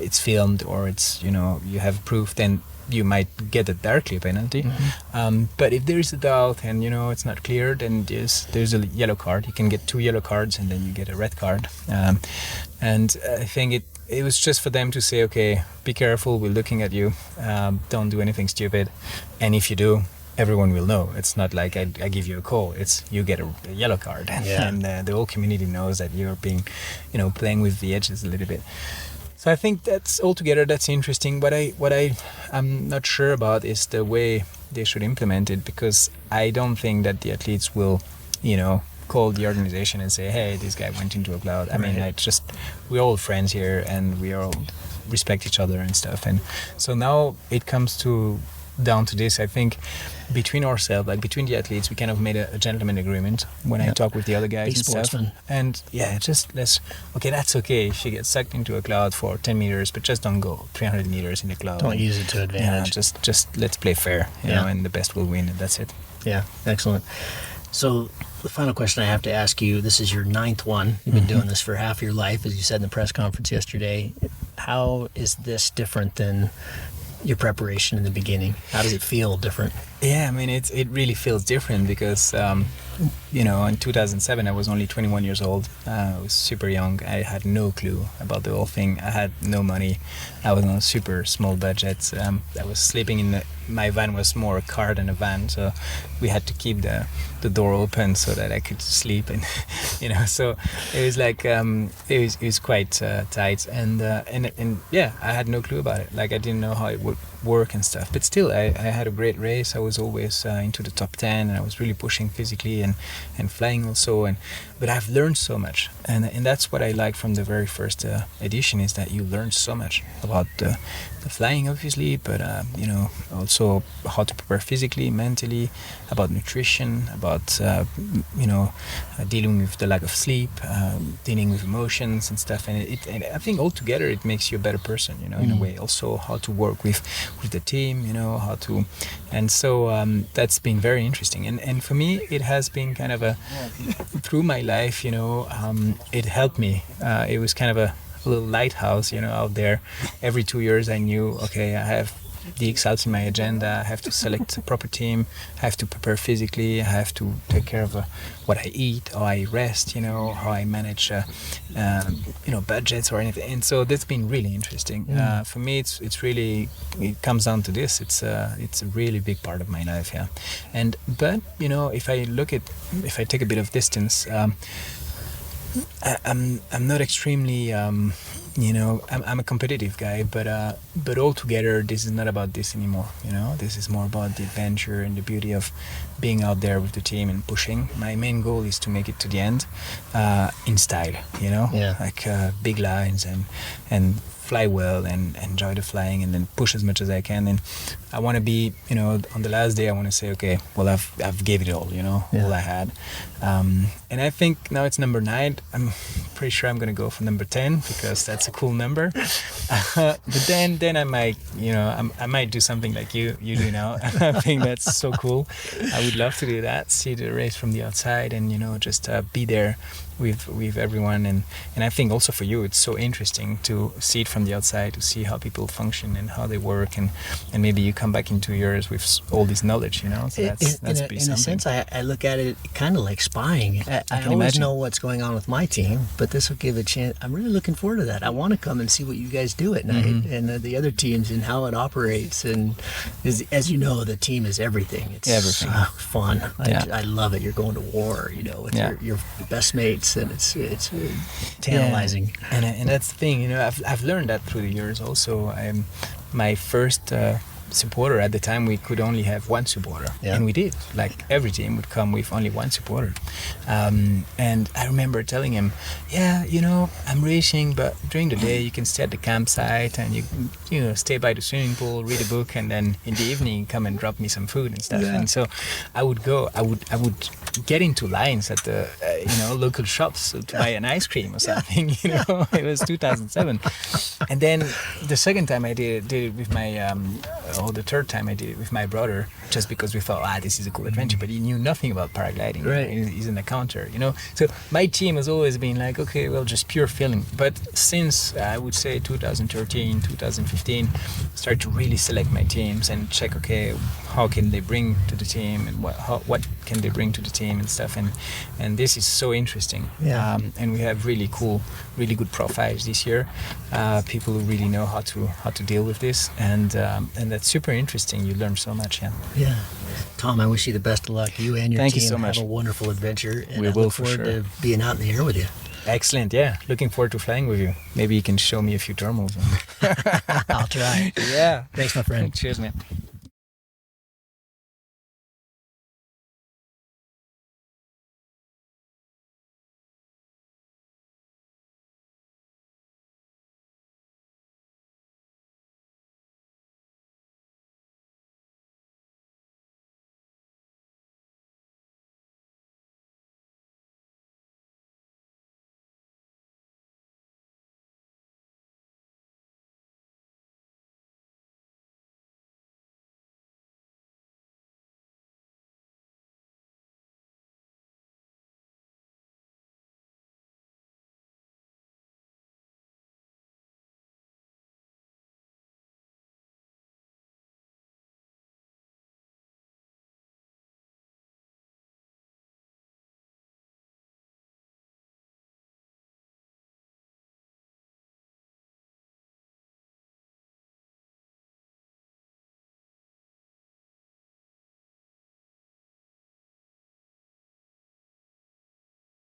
it's filmed, or it's you have proof, then you might get a directly penalty. But if there is a doubt and it's not clear, then there's a yellow card. You can get 2 yellow cards, and then you get a red card. And I think it was just for them to say, okay, be careful, we're looking at you, don't do anything stupid, and if you do, everyone will know. It's not like I give you a call, it's you get a yellow card, and the whole community knows that you're being playing with the edges a little bit. So I think that's interesting. What I'm not sure about is the way they should implement it, because I don't think that the athletes will call the organization and say, hey, this guy went into a cloud. I mean, we're all friends here, and we all respect each other and stuff, and so now it comes down to this. I think between ourselves, like between the athletes, we kind of made a gentleman agreement when I talk with the other guys Be and sportsman. stuff. And that's okay if you get sucked into a cloud for 10 meters, but just don't go 300 meters in the cloud. Don't use it to advantage. Just let's play fair, and the best will win, and that's it. Yeah, excellent. So the final question I have to ask you, this is your 9th one. You've been doing this for half your life, as you said in the press conference yesterday. How is this different than your preparation in the beginning? How does it feel different? Yeah, I mean, it really feels different, because in 2007 I was only 21 years old. I was super young. I had no clue about the whole thing. I had no money. I was on a super small budget. I was sleeping in my van was more a car than a van, so we had to keep the door open so that I could sleep, and so it was like it was quite tight, and I had no clue about it. Like, I didn't know how it would work and stuff. But still, I had a great race. I was always into the top 10, and I was really pushing physically and flying also. But I've learned so much, and that's what I like from the very first edition, is that you learn so much about the flying, obviously, but also how to prepare physically, mentally, about nutrition, about dealing with the lack of sleep, dealing with emotions and stuff. And I think altogether it makes you a better person, in a way. Also how to work with the team, and so that's been very interesting. And for me, it has been kind of through my life, it helped me. It was kind of a little lighthouse, out there. Every 2 years I knew, okay, I have the X-Alps in my agenda, I have to select a proper team, I have to prepare physically, I have to take care of what I eat, how I rest, how I manage budgets or anything. And so that's been really interesting. For me, it's really, it comes down to this. It's a really big part of my life, yeah. But if I take a bit of distance, I'm not extremely I'm a competitive guy, but altogether this is not about this anymore. This is more about the adventure and the beauty of being out there with the team and pushing. My main goal is to make it to the end in style, like big lines and fly well and enjoy the flying, and then push as much as I can. And I want to be, on the last day, I want to say, okay, well, I've gave it all, all I had. And I think now it's number 9. I'm pretty sure I'm going to go for number 10 because that's a cool number. But then I might, I might do something like you do now. I think that's so cool. I would love to do that, see the race from the outside, and just be there with everyone. And I think also for you, it's so interesting to see it from the outside, to see how people function and how they work, and maybe you come back in 2 years with all this knowledge, so that's in a sense, I look at it kind of like spying. I always know what's going on with my team, but this will give a chance. I'm really looking forward to that. I want to come and see what you guys do at night, and the other teams, and how it operates. And as you know, the team is everything. It's everything. Fun. Yeah. I love it. You're going to war, with your best mates, and it's tantalizing. Yeah. And that's the thing, I've learned that through the years also. My first supporter at the time, we could only have one supporter, and we did. Like every team would come with only one supporter, and I remember telling him, I'm racing, but during the day you can stay at the campsite and you stay by the swimming pool, read a book, and then in the evening come and drop me some food and stuff. And so I would get into lines at the local shops to buy an ice cream or something. It was 2007, and then the second time I did it with my or the third time I did it with my brother, just because we thought, this is a cool adventure, but he knew nothing about paragliding. Right. He's an accountant, So my team has always been like, okay, well, just pure feeling. But since I would say 2013, 2015, start to really select my teams and check, okay, how can they bring to the team, and what can they bring to the team and stuff. And this is so interesting. Yeah. And we have really cool, really good profiles this year. People who really know how to deal with this, and that's super interesting. You learn so much. Yeah. Tom, I wish you the best of luck. You and your Thank team you so much. have a wonderful adventure. And We I will, look for forward sure. to being out in the air with you. Excellent. Yeah. Looking forward to flying with you. Maybe you can show me a few thermals. I'll try. Yeah. Thanks, my friend. Cheers, man.